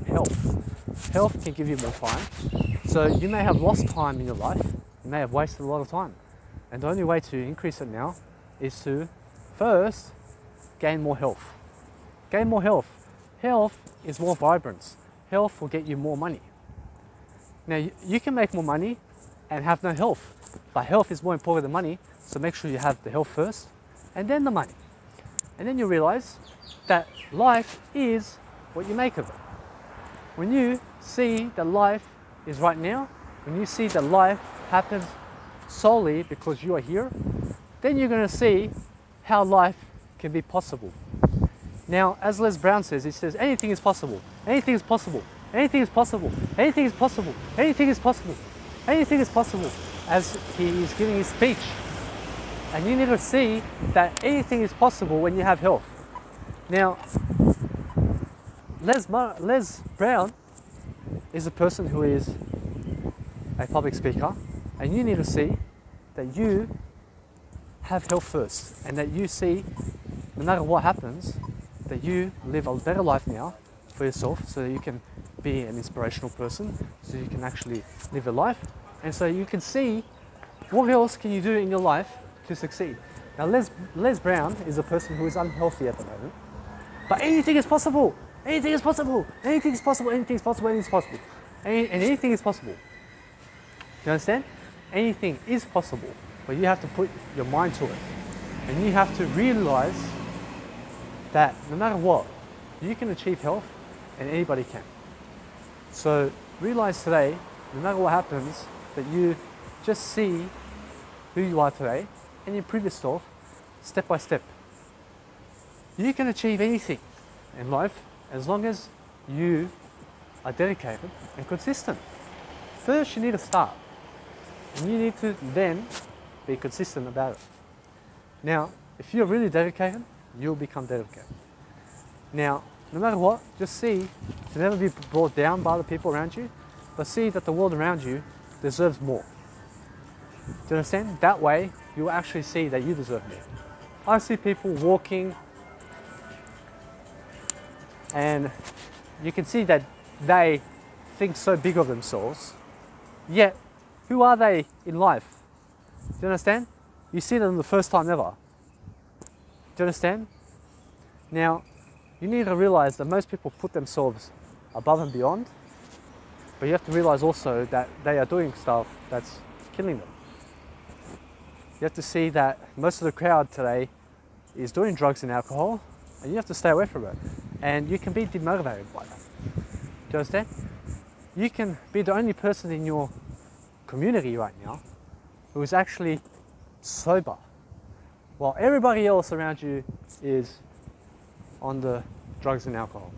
health. Health can give you more time. So you may have lost time in your life. You may have wasted a lot of time. And the only way to increase it now is to first gain more health. Gain more health. Health is more vibrant. Health will get you more money. Now you can make more money and have no health, but health is more important than money, so make sure you have the health first and then the money. And then you realize that life is what you make of it. When you see that life is right now, when you see that life happens solely because you are here, then you're going to see how life can be possible. Now, as Les Brown says, he says, anything is possible, anything is possible, anything is possible, anything is possible, anything is possible, anything is possible, as he is giving his speech. And you need to see that anything is possible when you have health. Now, Les Brown is a person who is a public speaker, and you need to see that you have health first, and that you see, no matter what happens, that you live a better life now for yourself, so that you can be an inspirational person, so you can actually live a life, and so you can see what else can you do in your life to succeed. Now Les Brown is a person who is unhealthy at the moment, but anything is possible, anything is possible, anything is possible, anything is possible, anything is possible, and anything is possible. You understand? Anything is possible, but you have to put your mind to it, and you have to realize that no matter what, you can achieve health, and anybody can. So realize today, no matter what happens, that you just see who you are today and improve yourself step by step. You can achieve anything in life as long as you are dedicated and consistent. First, you need to start, and you need to then be consistent about it. Now, if you're really dedicated, you'll become dedicated. Now, no matter what, just see to never be brought down by the people around you, but see that the world around you deserves more. Do you understand? That way, you'll actually see that you deserve more. I see people walking, and you can see that they think so big of themselves, yet who are they in life? Do you understand? You see them the first time ever. Do you understand? Now, you need to realize that most people put themselves above and beyond, but you have to realize also that they are doing stuff that's killing them. You have to see that most of the crowd today is doing drugs and alcohol, and you have to stay away from it. And you can be demotivated by that. Do you understand? You can be the only person in your community right now who is actually sober, while everybody else around you is on the drugs and alcohol.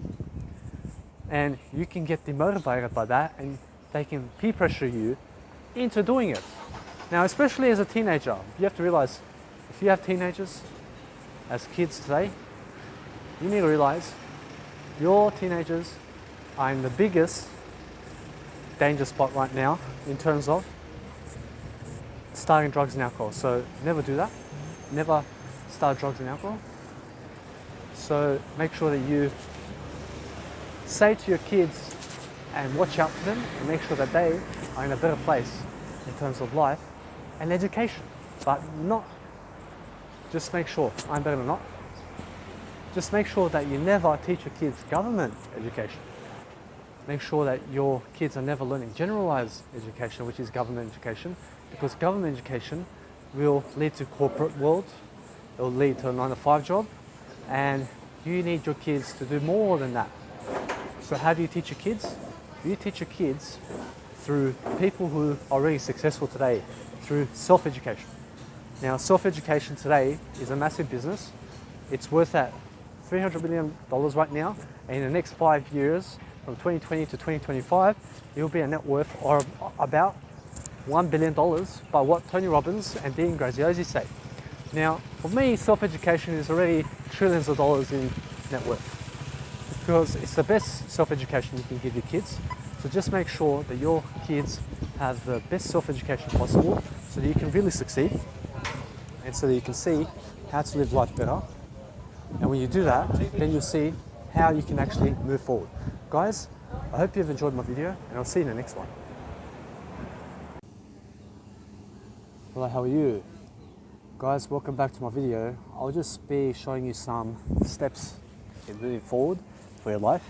And you can get demotivated by that, and they can peer pressure you into doing it. Now, especially as a teenager, you have to realize, if you have teenagers as kids today, you need to realize your teenagers are in the biggest danger spot right now in terms of starting drugs and alcohol. So never do that. Never start drugs and alcohol. So make sure that you say to your kids and watch out for them and make sure that they are in a better place in terms of life and education. But not just make sure I'm better than not. Just make sure that you never teach your kids government education. Make sure that your kids are never learning generalized education, which is government education, because government education will lead to corporate world, it will lead to a 9-to-5 job, and you need your kids to do more than that. So how do you teach your kids? You teach your kids through people who are already successful today, through self-education. Now, self-education today is a massive business. It's worth at $300 million right now, and in the next 5 years, from 2020 to 2025, it will be a net worth of about $1 billion by what Tony Robbins and Dean Graziosi say. Now, for me, self-education is already trillions of dollars in net worth, because it's the best self-education you can give your kids. So just make sure that your kids have the best self-education possible so that you can really succeed and so that you can see how to live life better. And when you do that, then you'll see how you can actually move forward. Guys, I hope you've enjoyed my video, and I'll see you in the next one. Hello, how are you? Guys, welcome back to my video. I'll just be showing you some steps in moving forward for your life.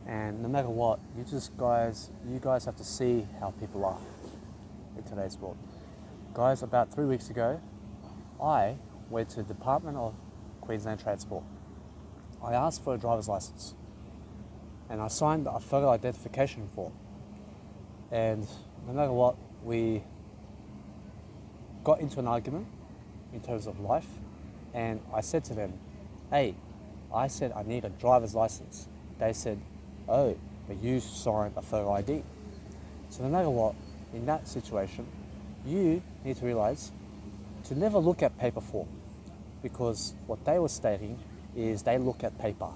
And no matter what, you guys have to see how people are in today's world. Guys, about 3 weeks ago, I went to the Department of Queensland Transport. I asked for a driver's license and I signed a photo identification form. And no matter what, we got into an argument in terms of life, and I said to them, hey, I said I need a driver's license. They said, oh, but you signed a photo ID. So no matter what, in that situation, you need to realize to never look at paper form, because what they were stating is they look at paper.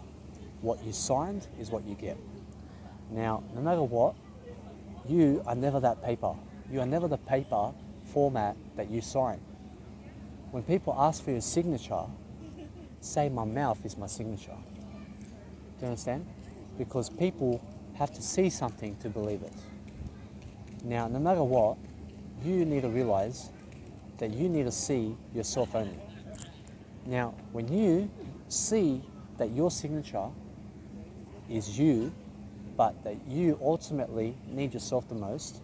What you signed is what you get. Now, no matter what, you are never that paper. You are never the paper format that you sign. When people ask for your signature, say my mouth is my signature. Do you understand? Because people have to see something to believe it. Now, no matter what, you need to realize that you need to see yourself only. Now, when you see that your signature is you, but that you ultimately need yourself the most,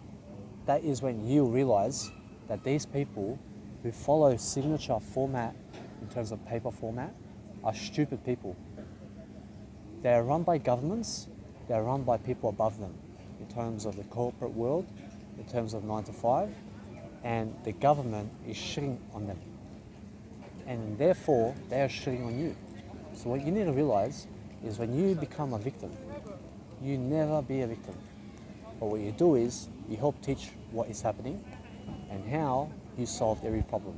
that is when you realize that these people who follow signature format in terms of paper format are stupid people. They are run by governments, they are run by people above them in terms of the corporate world, in terms of 9 to 5, and the government is shitting on them. And therefore, they are shitting on you. So what you need to realize is when you become a victim, you never be a victim. But what you do is you help teach what is happening and how you solved every problem.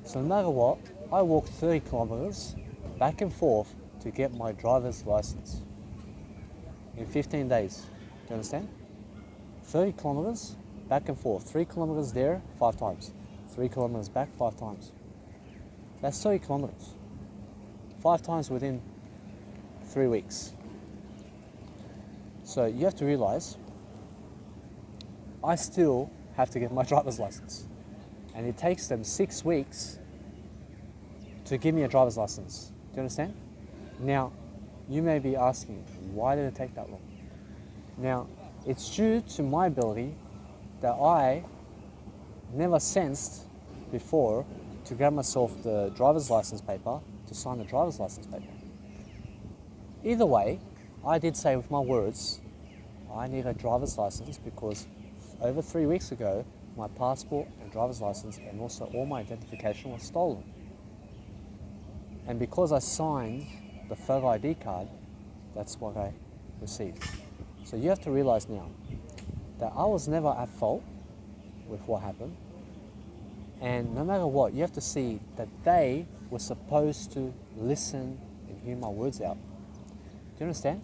So no matter what, I walked 30 kilometers back and forth to get my driver's license in 15 days. Do you understand? 30 kilometers back and forth, 3 kilometers there 5 times, 3 kilometers back 5 times. That's 30 kilometers, 5 times within 3 weeks. So you have to realize, I still have to get my driver's license. And it takes them 6 weeks to give me a driver's license. Do you understand? Now, you may be asking, why did it take that long? Now, it's due to my ability that I never sensed before to grab myself the driver's license paper to sign the driver's license paper. Either way, I did say with my words, I need a driver's license because over 3 weeks ago, my passport and driver's license and also all my identification was stolen. And because I signed the photo ID card, that's what I received. So you have to realize now that I was never at fault with what happened. And no matter what, you have to see that they were supposed to listen and hear my words out. Do you understand?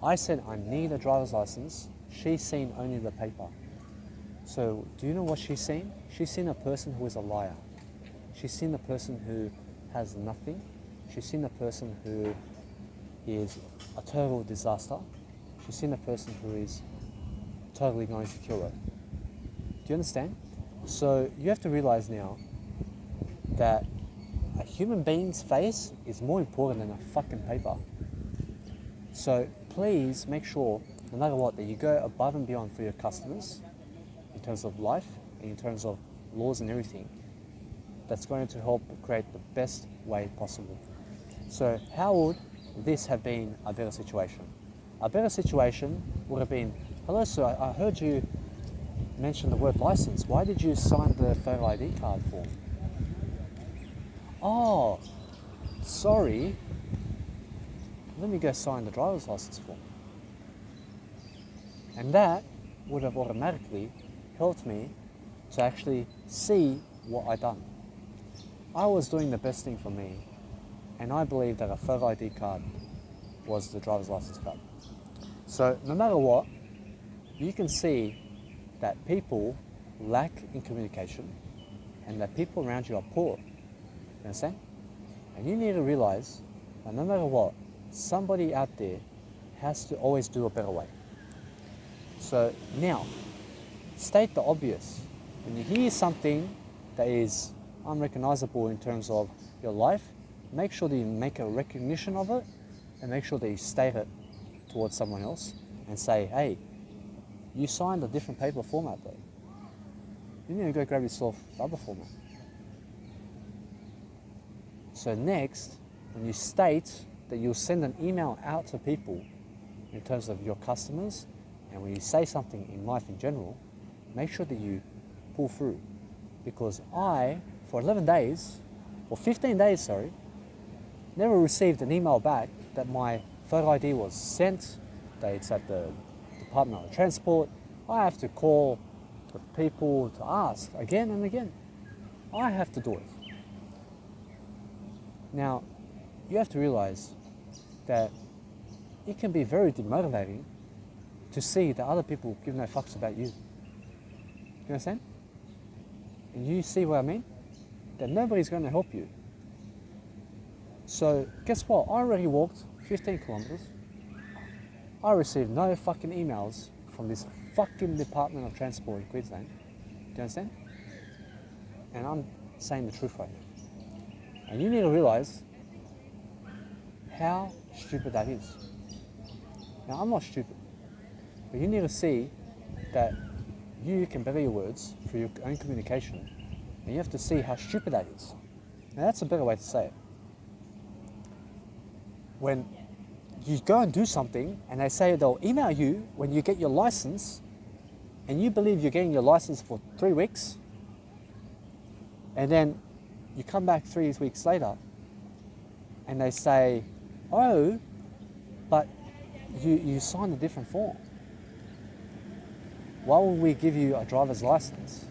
I said I need a driver's license. She's seen only the paper. So do you know what she's seen? She's seen a person who is a liar. She's seen a person who has nothing. She's seen a person who is a total disaster. to seeing a person who is totally not insecure. Do you understand? So you have to realize now that a human being's face is more important than a fucking paper. So please make sure, no matter what, that you go above and beyond for your customers in terms of life and in terms of laws and everything. That's going to help create the best way possible. So how would this have been a better situation? A better situation would have been, hello sir, I heard you mention the word license. Why did you sign the photo ID card form? Oh, sorry. Let me go sign the driver's license form. And that would have automatically helped me to actually see what I'd done. I was doing the best thing for me, and I believe that a photo ID card was the driver's license card. So no matter what, you can see that people lack in communication and that people around you are poor. You understand? And you need to realize that no matter what, somebody out there has to always do a better way. So now, state the obvious. When you hear something that is unrecognizable in terms of your life, make sure that you make a recognition of it and make sure that you state it towards someone else and say, hey, you signed a different paper format though. You need to go grab yourself the other format. So next, when you state that you'll send an email out to people in terms of your customers, and when you say something in life in general, make sure that you pull through. Because I, for 11 days, or 15 days, sorry, never received an email back that my photo ID was sent, that it's at the Department of Transport. I have to call the people to ask again and again. I have to do it. Now, you have to realize that it can be very demotivating to see that other people give no fucks about you. You understand? And you see what I mean? That nobody's going to help you. So, guess what? I already walked 15 kilometers. I received no fucking emails from this fucking Department of Transport in Queensland. Do you understand? And I'm saying the truth right now. And you need to realize how stupid that is. Now, I'm not stupid, but you need to see that you can better your words through your own communication, and you have to see how stupid that is. Now, that's a better way to say it. When you go and do something, and they say they'll email you when you get your license, and you believe you're getting your license for 3 weeks, and then you come back 3 weeks later, and they say, oh, but you signed a different form. Why would we give you a driver's license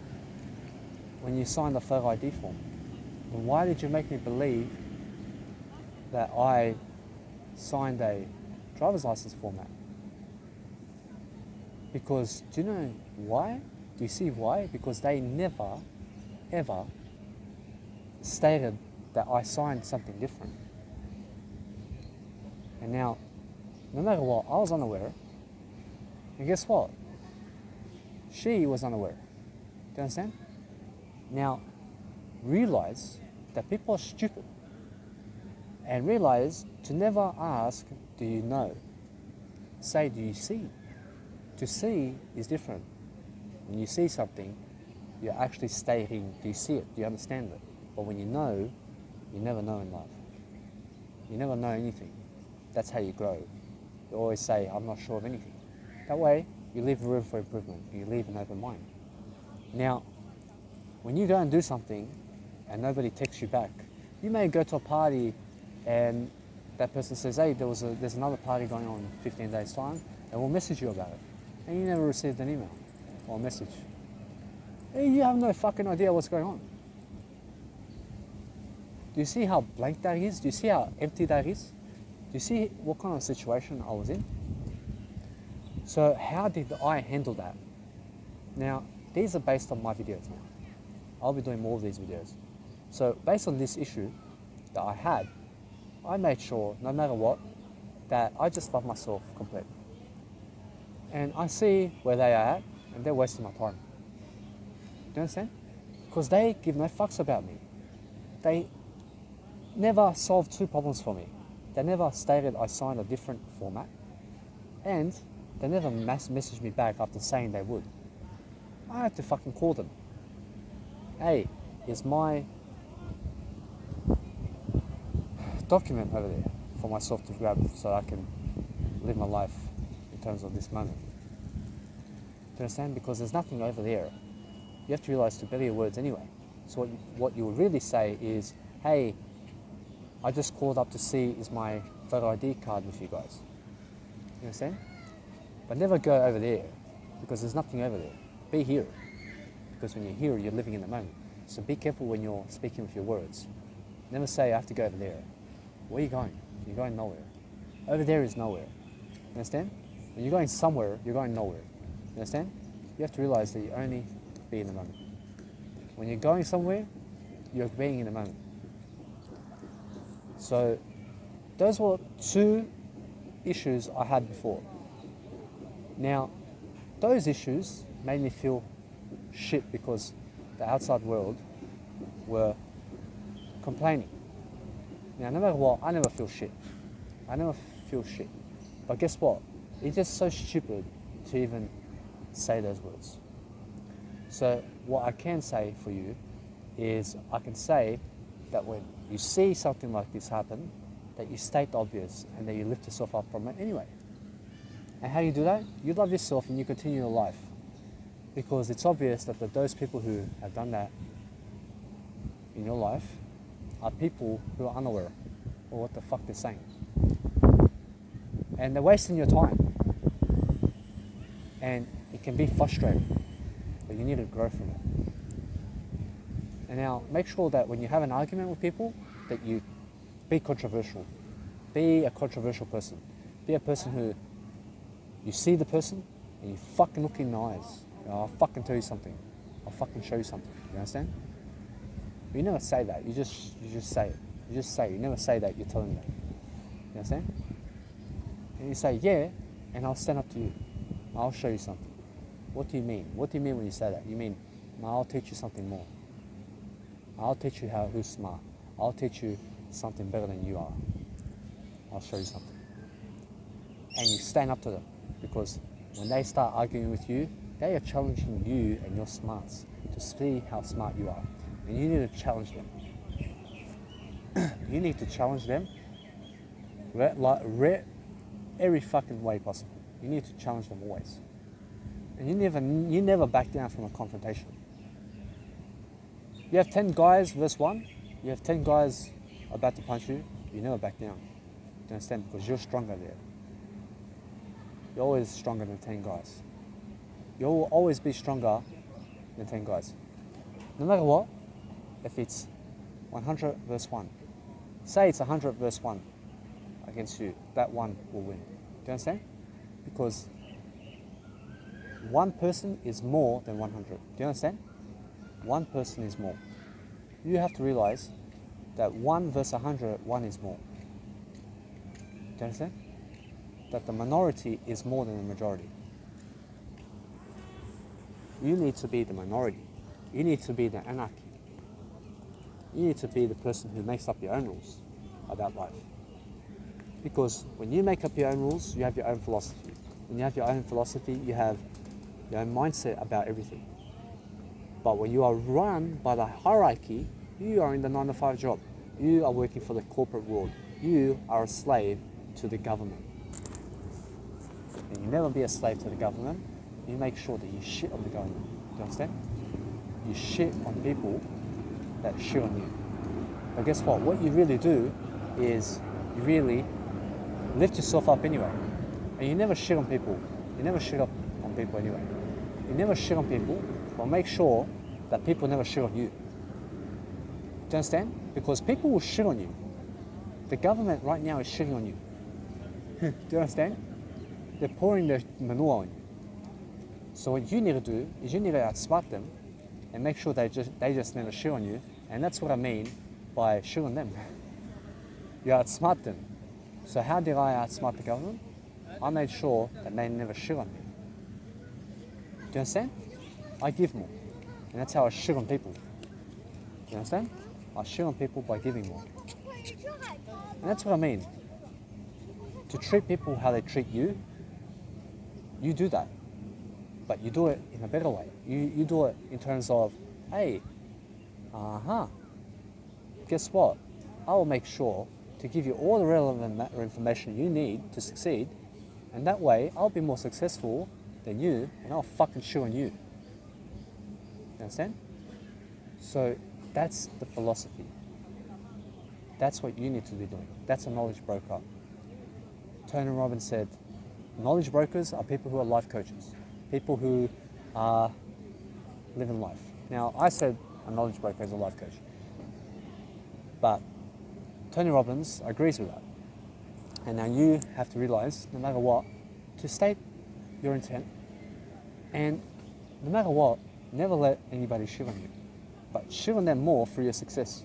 when you signed the photo ID form? And why did you make me believe that I signed a driver's license format? Because, do you know why? Do you see why? Because they never, ever stated that I signed something different. And now, no matter what, I was unaware. And guess what? She was unaware. Do you understand? Now, realize that people are stupid. And realize to never ask, do you know? Say, do you see? To see is different. When you see something, you're actually stating, do you see it? Do you understand it? But when you know, you never know in life. You never know anything. That's how you grow. You always say, I'm not sure of anything. That way, you leave room for improvement. You leave an open mind. Now, when you go and do something and nobody texts you back, you may go to a party and that person says, hey, there's another party going on in 15 days' time, and we'll message you about it. And you never received an email or a message. Hey, you have no fucking idea what's going on. Do you see how blank that is? Do you see how empty that is? Do you see what kind of situation I was in? So how did I handle that? Now, these are based on my videos now. I'll be doing more of these videos. So based on this issue that I had, I made sure, no matter what, that I just love myself completely. And I see where they are at, and they're wasting my time. Do you understand? Because they give no fucks about me. They never solved 2 problems for me. They never stated I signed a different format, and they never messaged me back after saying they would. I had to fucking call them. Hey, here's my document over there for myself to grab so I can live my life in terms of this moment. Do you understand? Because there's nothing over there. You have to realize to better your words anyway. So what you would really say is, hey, I just called up to see is my photo ID card with you guys. You understand? But never go over there, because there's nothing over there. Be here. Because when you're here, you're living in the moment. So be careful when you're speaking with your words. Never say, I have to go over there. Where are you going? You're going nowhere. Over there is nowhere. You understand? When you're going somewhere, you're going nowhere. You understand? You have to realize that you only be in the moment. When you're going somewhere, you're being in the moment. So those were 2 issues I had before. Now, those issues made me feel shit because the outside world were complaining. Now, no matter what, I never feel shit. I never feel shit. But guess what? It's just so stupid to even say those words. So what I can say for you is I can say that when you see something like this happen, that you state the obvious and that you lift yourself up from it anyway. And how do you do that? You love yourself and you continue your life. Because it's obvious that those people who have done that in your life are people who are unaware of what the fuck they're saying. And they're wasting your time. And it can be frustrating, but you need to grow from it. And now make sure that when you have an argument with people, that you be controversial. Be a controversial person. Be a person who you see the person and you fucking look in the eyes. You know, I'll fucking tell you something. I'll fucking show you something. You understand? But you never say that. You just say it. You just say it. You never say that. You're telling them. You understand? And you say, yeah, and I'll stand up to you. I'll show you something. What do you mean? What do you mean when you say that? You mean, I'll teach you something more. I'll teach you who's smart. I'll teach you something better than you are. I'll show you something. And you stand up to them, because when they start arguing with you, they are challenging you and your smarts to see how smart you are. And you need to challenge them. You need to challenge them every fucking way possible. You need to challenge them always. And you never back down from a confrontation. You have 10 guys versus 1. You have 10 guys about to punch you. You never back down. You understand? Because you're stronger there. You're always stronger than 10 guys. You'll always be stronger than 10 guys. No matter what, if it's 100 versus 1, say it's 100 versus 1 against you, that one will win. Do you understand? Because one person is more than 100. Do you understand? One person is more. You have to realize that 1 versus 100, 1 is more. Do you understand? That the minority is more than the majority. You need to be the minority. You need to be the anarchy. You need to be the person who makes up your own rules about life. Because when you make up your own rules, you have your own philosophy. When you have your own philosophy, you have your own mindset about everything. But when you are run by the hierarchy, you are in the 9-to-5 job. You are working for the corporate world. You are a slave to the government. And you never be a slave to the government. You make sure that you shit on the government. Do you understand? You shit on people that shit on you. But guess what? What you really do is you really lift yourself up anyway. And you never shit on people. You never shit up on people anyway. You never shit on people, but make sure that people never shit on you. Do you understand? Because people will shit on you. The government right now is shitting on you. Do you understand? They're pouring their manure on you. So what you need to do is you need to outsmart them and make sure they just never shit on you. And that's what I mean by shit on them. You outsmart them. So how did I outsmart the government? I made sure that they never shit on me. you understand? I give more. And that's how I shit on people. Do you understand? I shit on people by giving more. And that's what I mean. To treat people how they treat you, you do that. But you do it in a better way. You do it in terms of, hey, guess what? I will make sure to give you all the relevant information you need to succeed, and that way I'll be more successful than you, and I'll fucking shit on you. You understand? So that's the philosophy. That's what you need to be doing. That's a knowledge broker. Tony Robbins said, knowledge brokers are people who are life coaches, people who are living life. Now, I said a knowledge broker is a life coach, but Tony Robbins agrees with that. And now you have to realize, no matter what, to state your intent, and no matter what, never let anybody shit on you, but shit on them more for your success.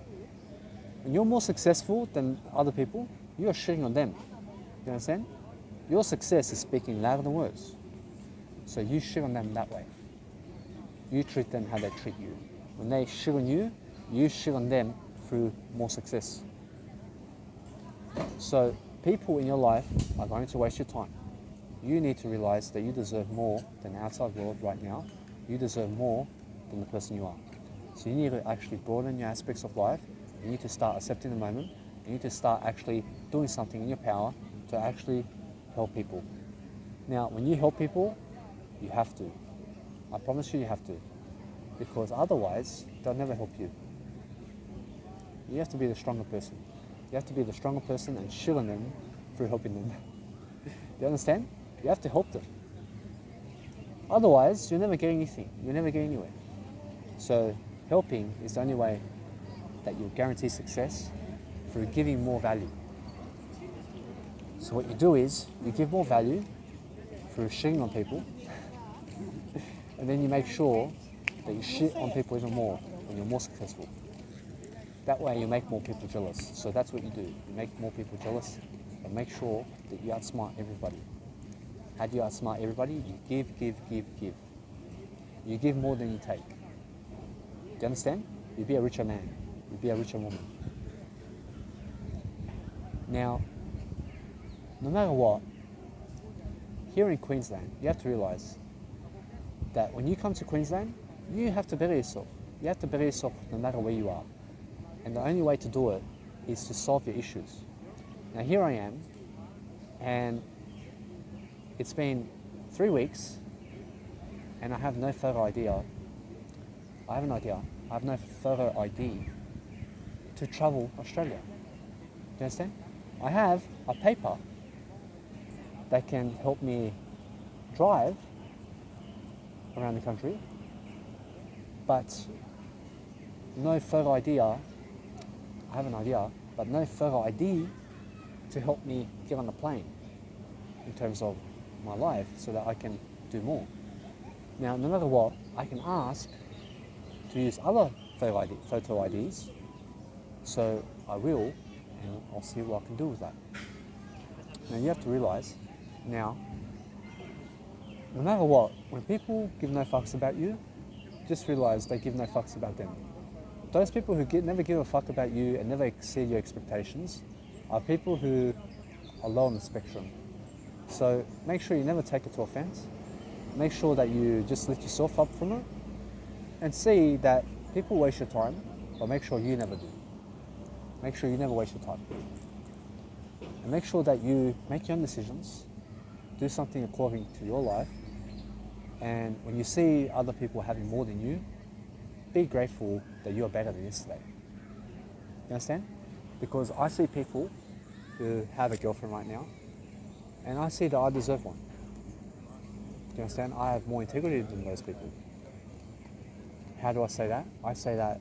When you're more successful than other people, you're shitting on them. You understand? Your success is speaking louder than words. So you shit on them that way. You treat them how they treat you. When they shit on you, you shit on them through more success. So people in your life are going to waste your time. You need to realize that you deserve more than the outside world right now. You deserve more than the person you are. So you need to actually broaden your aspects of life. You need to start accepting the moment. You need to start actually doing something in your power to actually help people. Now, when you help people, you have to. I promise you have to. Because otherwise, they'll never help you. You have to be the stronger person. You have to be the stronger person and shit on them through helping them. Do you understand? You have to help them. Otherwise, you'll never get anything. You'll never get anywhere. So helping is the only way that you'll guarantee success, through giving more value. So what you do is, you give more value through shitting on people, and then you make sure that you shit on people even more when you're more successful. That way you make more people jealous. So that's what you do. You make more people jealous and make sure that you outsmart everybody. How do you outsmart everybody? You give, give, give, give. You give more than you take. Do you understand? You be a richer man. You be a richer woman. Now, no matter what, here in Queensland, you have to realize that when you come to Queensland, you have to better yourself. You have to better yourself no matter where you are. And the only way to do it is to solve your issues. Now here I am, and it's been 3 weeks, and I have no further idea. I have no further ID to travel Australia. Do you understand? I have a paper that can help me drive around the country, but no further idea. I have an idea, but no further ID to help me get on the plane in terms of my life so that I can do more. Now, no matter what, I can ask to use other photo IDs, so I will, and I'll see what I can do with that. Now, you have to realize, now, no matter what, when people give no fucks about you, just realize they give no fucks about them. Those people who never give a fuck about you and never exceed your expectations are people who are low on the spectrum. So make sure you never take it to offense. Make sure that you just lift yourself up from it and see that people waste your time, but make sure you never do. Make sure you never waste your time. And make sure that you make your own decisions, do something according to your life, and when you see other people having more than you, be grateful that you are better than yesterday. You understand? Because I see people who have a girlfriend right now, and I see that I deserve one. Do you understand? I have more integrity than those people. How do I say that? I say that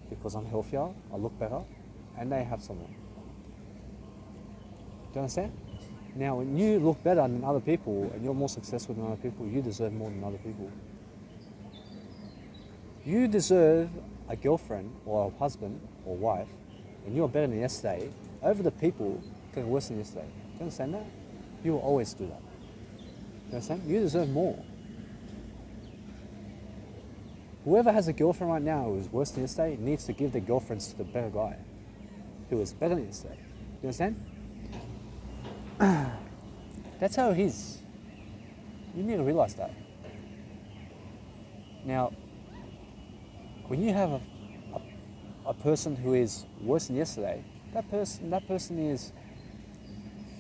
because I'm healthier, I look better, and they have someone. Do you understand? Now, when you look better than other people and you're more successful than other people, you deserve more than other people. You deserve a girlfriend or a husband or wife, and you're better than yesterday, over the people who are worse than yesterday. Do you understand that? You will always do that. Do you understand? You deserve more. Whoever has a girlfriend right now who is worse than yesterday needs to give their girlfriends to the better guy who is better than yesterday. You understand? That's how it is. You need to realize that. Now, when you have a person who is worse than yesterday, that person is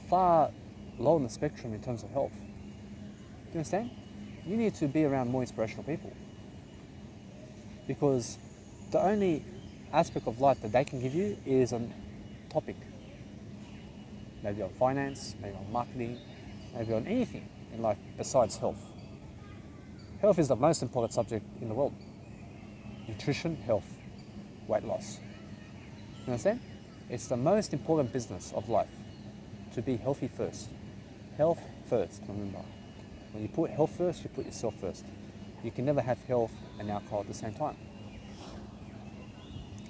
far lower on the spectrum in terms of health. Do you understand? You need to be around more inspirational people, because the only aspect of life that they can give you is a topic. Maybe on finance, maybe on marketing, maybe on anything in life besides health. Health is the most important subject in the world. Nutrition, health, weight loss. You understand? It's the most important business of life, to be healthy first. Health first, remember. When you put health first, you put yourself first. You can never have health and alcohol at the same time.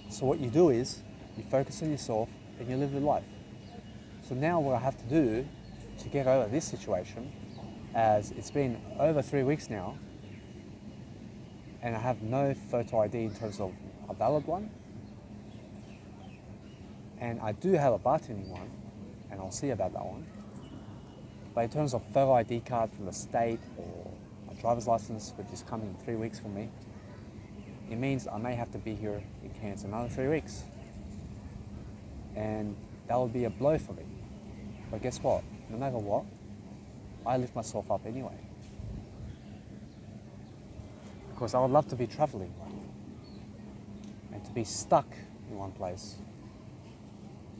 So what you do is, you focus on yourself and you live your life. So now what I have to do to get over this situation, as it's been over 3 weeks now, and I have no photo ID in terms of a valid one, and I do have a bartending one, and I'll see about that one. But in terms of photo ID card from the state or a driver's license, which is coming in 3 weeks for me, it means I may have to be here in Cairns another 3 weeks. And that would be a blow for me. But guess what? No matter what, I lift myself up anyway. Because I would love to be traveling and to be stuck in one place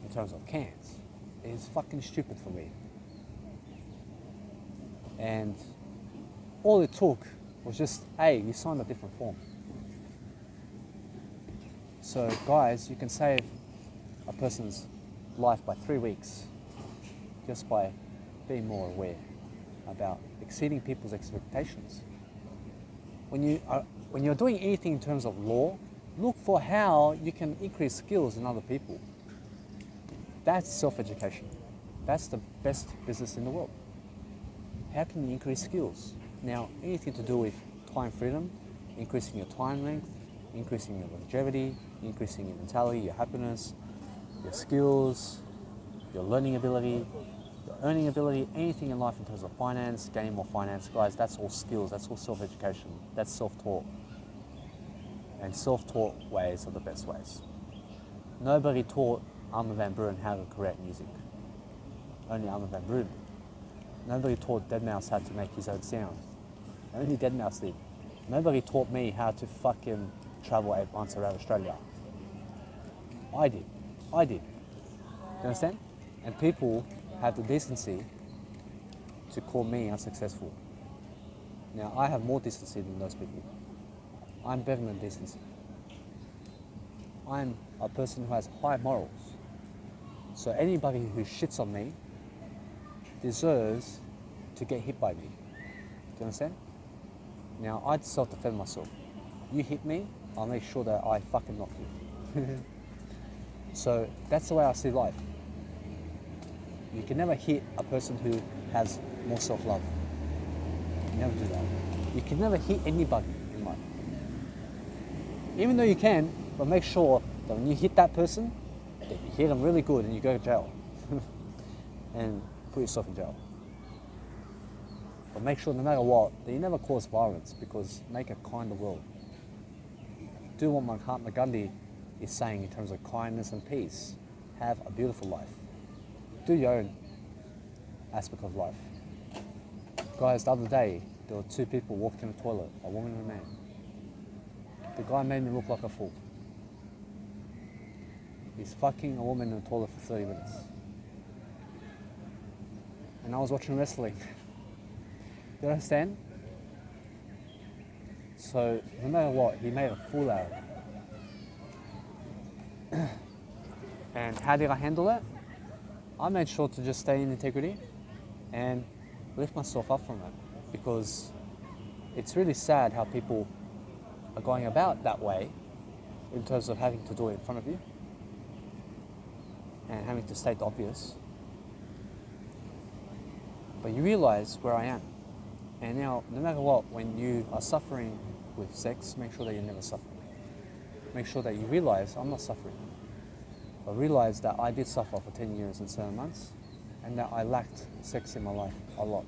in terms of Cairns is fucking stupid for me. And all it took was just, hey, you signed a different form. So guys, you can save a person's life by 3 weeks just by being more aware about exceeding people's expectations. When you're doing anything in terms of law, look for how you can increase skills in other people. That's self-education. That's the best business in the world. How can you increase skills? Now, anything to do with time freedom, increasing your time length, increasing your longevity, increasing your mentality, your happiness, your skills, your learning ability, your earning ability, anything in life in terms of finance, gaining more finance, guys, that's all skills, that's all self-education, that's self-taught. And self-taught ways are the best ways. Nobody taught Armin van Buuren how to create music. Only Armin van Buuren. Nobody taught deadmau5 how to make his own sound. Only deadmau5 did. Nobody taught me how to fucking travel 8 months around Australia. I did. You understand? And people have the decency to call me unsuccessful. Now, I have more decency than those people. I'm better than decency. I'm a person who has high morals. So anybody who shits on me deserves to get hit by me. Do you understand? Now, I'd self-defend myself. You hit me, I'll make sure that I fucking knock you. So that's the way I see life. You can never hit a person who has more self-love. You never do that. You can never hit anybody in life. Even though you can, but make sure that when you hit that person, that you hit them really good and you go to jail. And put yourself in jail. But make sure no matter what, that you never cause violence, because make a kinder world. Do what Mahatma Gandhi is saying in terms of kindness and peace. Have a beautiful life. Do your own aspect of life. Guys, the other day, there were 2 people walked in the toilet, a woman and a man. The guy made me look like a fool. He's fucking a woman in the toilet for 30 minutes. And I was watching wrestling. You understand? So, no matter what, he made a fool out of it. And how did I handle it? I made sure to just stay in integrity and lift myself up from it, because it's really sad how people are going about that way in terms of having to do it in front of you and having to state the obvious. But you realize where I am. And now, no matter what, when you are suffering with sex, make sure that you're never suffering. Make sure that you realize, I'm not suffering. I realized that I did suffer for 10 years and 7 months, and that I lacked sex in my life a lot.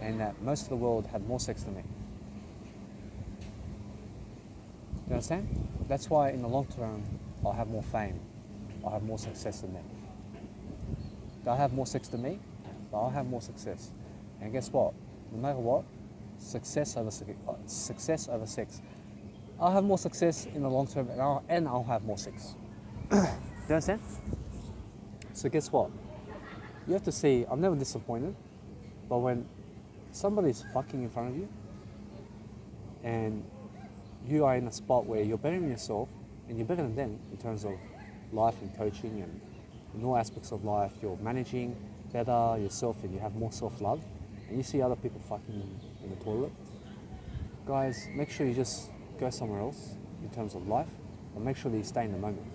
And that most of the world had more sex than me. Do you understand? That's why in the long term, I'll have more fame. I'll have more success than them. They'll have more sex than me, but I'll have more success. And guess what? No matter what, success over sex. I'll have more success in the long term, and I'll have more sex. Do you understand? So guess what? You have to see, I'm never disappointed, but when somebody's fucking in front of you, and you are in a spot where you're better than yourself, and you're better than them in terms of life and coaching and in all aspects of life, you're managing better yourself and you have more self-love, and you see other people fucking in the toilet, guys, make sure you just go somewhere else in terms of life, and make sure that you stay in the moment.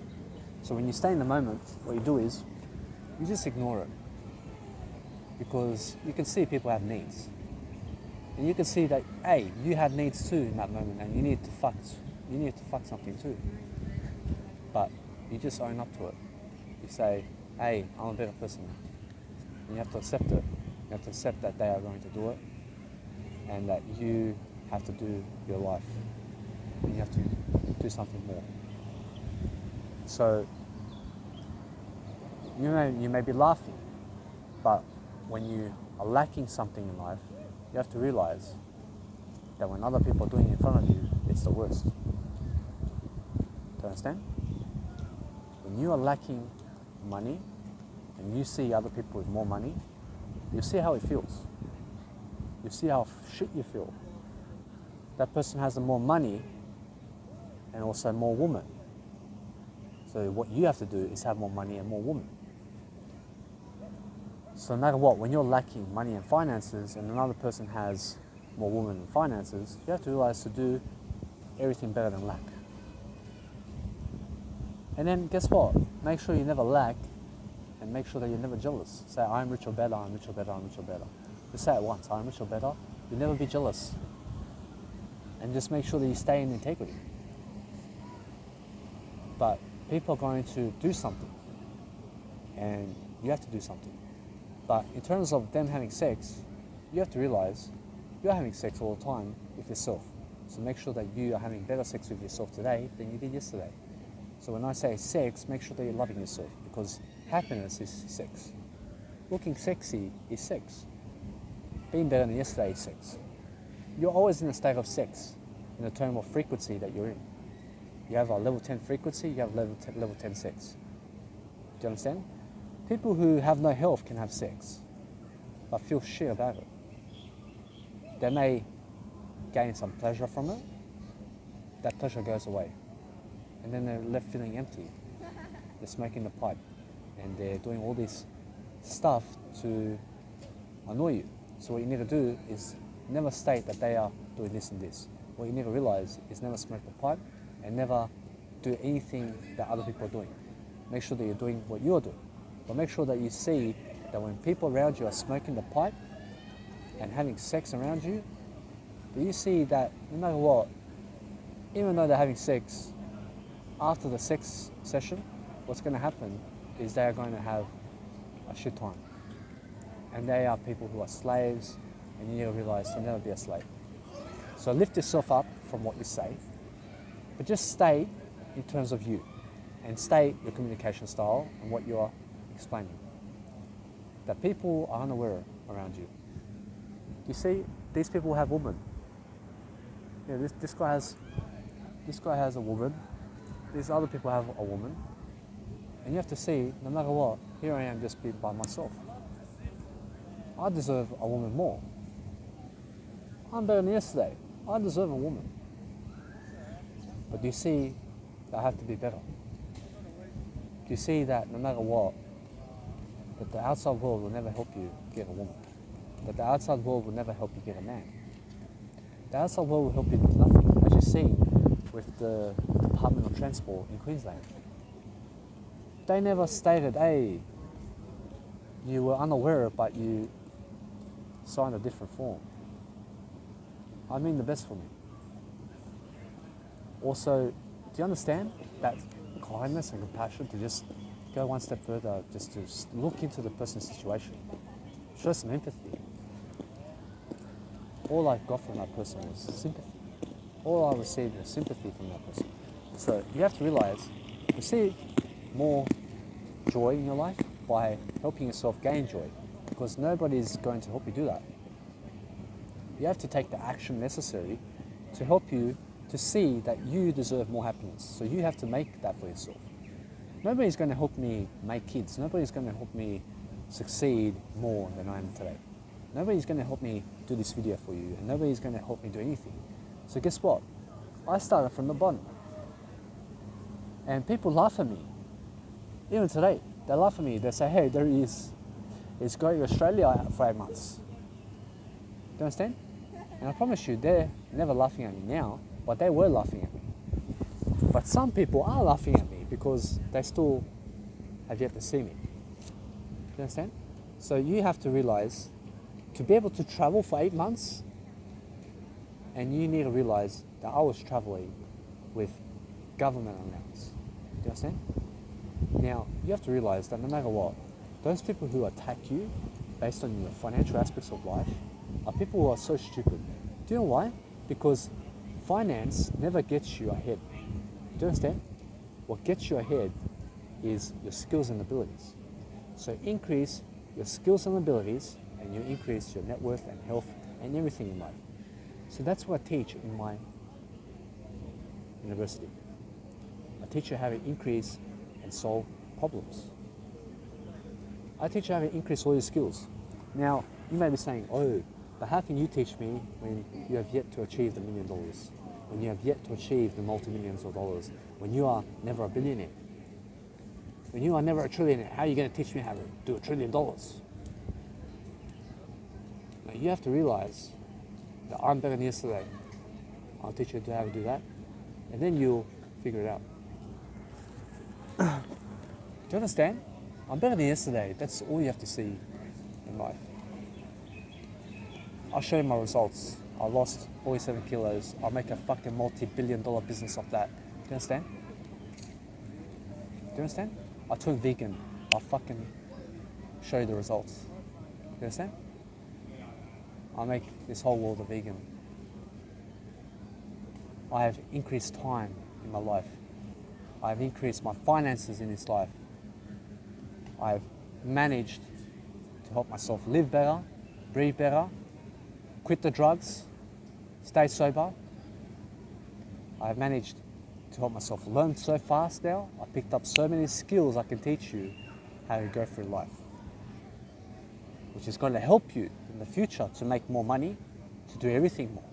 So when you stay in the moment, what you do is, you just ignore it. Because you can see people have needs. And you can see that, hey, you have needs too in that moment, and you need to fuck something too. But you just own up to it. You say, hey, I'm a better person. And you have to accept it. You have to accept that they are going to do it, and that you have to do your life. And you have to do something more. So you may be laughing, but when you are lacking something in life, you have to realize that when other people are doing it in front of you, it's the worst. Do you understand? When you are lacking money and you see other people with more money, you see how it feels. You see how shit you feel. That person has more money and also more women. So what you have to do is have more money and more women. So no matter what, when you're lacking money and finances and another person has more women and finances, you have to realize to do everything better than lack. And then guess what? Make sure you never lack, and make sure that you're never jealous. Say, I'm rich or better, I'm rich or better, I'm rich or better. Just say it once, I'm rich or better. You'll never be jealous. And just make sure that you stay in integrity. But people are going to do something, and you have to do something. But in terms of them having sex, you have to realize you're having sex all the time with yourself. So make sure that you are having better sex with yourself today than you did yesterday. So when I say sex, make sure that you're loving yourself, because happiness is sex. Looking sexy is sex. Being better than yesterday is sex. You're always in a state of sex, in the term of frequency that you're in. You have a level 10 frequency, you have level 10 sex. Do you understand? People who have no health can have sex, but feel shit about it. They may gain some pleasure from it. That pleasure goes away. And then they're left feeling empty. They're smoking the pipe, and they're doing all this stuff to annoy you. So what you need to do is never state that they are doing this and this. What you need to realize is never smoke the pipe and never do anything that other people are doing. Make sure that you're doing what you're doing. But make sure that you see that when people around you are smoking the pipe and having sex around you, that you see that no matter what, even though they're having sex, after the sex session, what's going to happen is they are going to have a shit time. And they are people who are slaves, and you need to realize you'll never be a slave. So lift yourself up from what you say, but just stay in terms of you, and stay your communication style and what you're explaining. That people are unaware around you. You see, these people have women. Yeah, this guy has a woman. These other people have a woman. And you have to see, no matter what, here I am just being by myself. I deserve a woman more. I'm better than yesterday. I deserve a woman. But do you see that I have to be better? Do you see that no matter what, that the outside world will never help you get a woman? That the outside world will never help you get a man? The outside world will help you with nothing, as you see with the Department of Transport in Queensland. They never stated, hey, you were unaware but you signed a different form. I mean the best for me. Also, do you understand that kindness and compassion, to just go one step further, just to look into the person's situation, show some empathy. All I got from that person was sympathy. All I received was sympathy from that person. So you have to realize, receive more joy in your life by helping yourself gain joy, because nobody's going to help you do that. You have to take the action necessary to help you to see that you deserve more happiness. So you have to make that for yourself. Nobody's going to help me make kids. Nobody's going to help me succeed more than I am today. Nobody's going to help me do this video for you, and nobody's going to help me do anything. So guess what? I started from the bottom. And people laugh at me. Even today, they laugh at me. They say, hey, there he is. He's going to Australia for 8 months. Do you understand? And I promise you, they're never laughing at me now, but they were laughing at me. But some people are laughing at me because they still have yet to see me. Do you understand? So you have to realize, to be able to travel for 8 months, and you need to realize that I was traveling with government allowance. Do you understand? Now, you have to realize that no matter what, those people who attack you based on your financial aspects of life are people who are so stupid. Do you know why? Because finance never gets you ahead. Do you understand? What gets you ahead is your skills and abilities. So increase your skills and abilities, and you increase your net worth and health and everything in life. So that's what I teach in my university. I teach you how to increase and solve problems. I teach you how to increase all your skills. Now, you may be saying, oh, but how can you teach me when you have yet to achieve the $1 million? When you have yet to achieve the multi-millions of dollars? When you are never a billionaire? When you are never a trillionaire, how are you going to teach me how to do $1 trillion? Now, you have to realize that I'm better than yesterday. I'll teach you how to do that, and then you'll figure it out. Do you understand? I'm better than yesterday. That's all you have to see in life. I'll show you my results. I lost 47 kilos. I'll make a fucking multi-billion-dollar business off that. Do you understand? Do you understand? I turned vegan. I'll fucking show you the results. Do you understand? I'll make this whole world a vegan. I have increased time in my life. I have increased my finances in this life. I've managed to help myself live better, breathe better, quit the drugs, stay sober. I've managed to help myself learn so fast now. I picked up so many skills I can teach you how to go through life, which is going to help you in the future to make more money, to do everything more,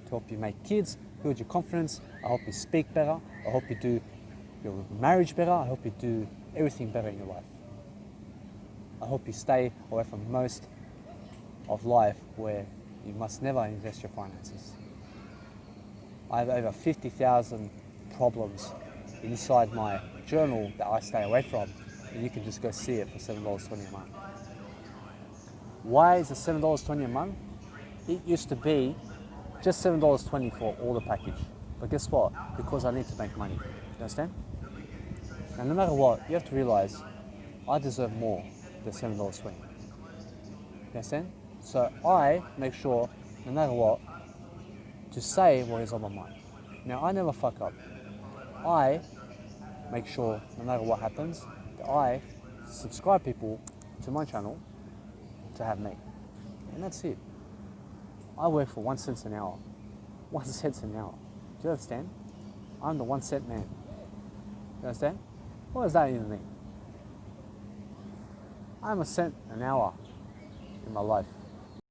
to help you make kids, build your confidence. I help you speak better. I help you do your marriage better. I help you do everything better in your life. I hope you stay away from most of life where you must never invest your finances. I have over 50,000 problems inside my journal that I stay away from, and you can just go see it for $7.20 a month. Why is it $7.20 a month? It used to be just $7.20 for all the package. But guess what? Because I need to make money. You understand? And no matter what, you have to realize I deserve more than $7.20. You understand? So I make sure, no matter what, to say what is on my mind. Now, I never fuck up. I make sure, no matter what happens, that I subscribe people to my channel to have me. And that's it. I work for 1 cent an hour. 1 cent an hour. Do you understand? I'm the 1 cent man. You understand? What does that even mean? I'm a cent an hour in my life.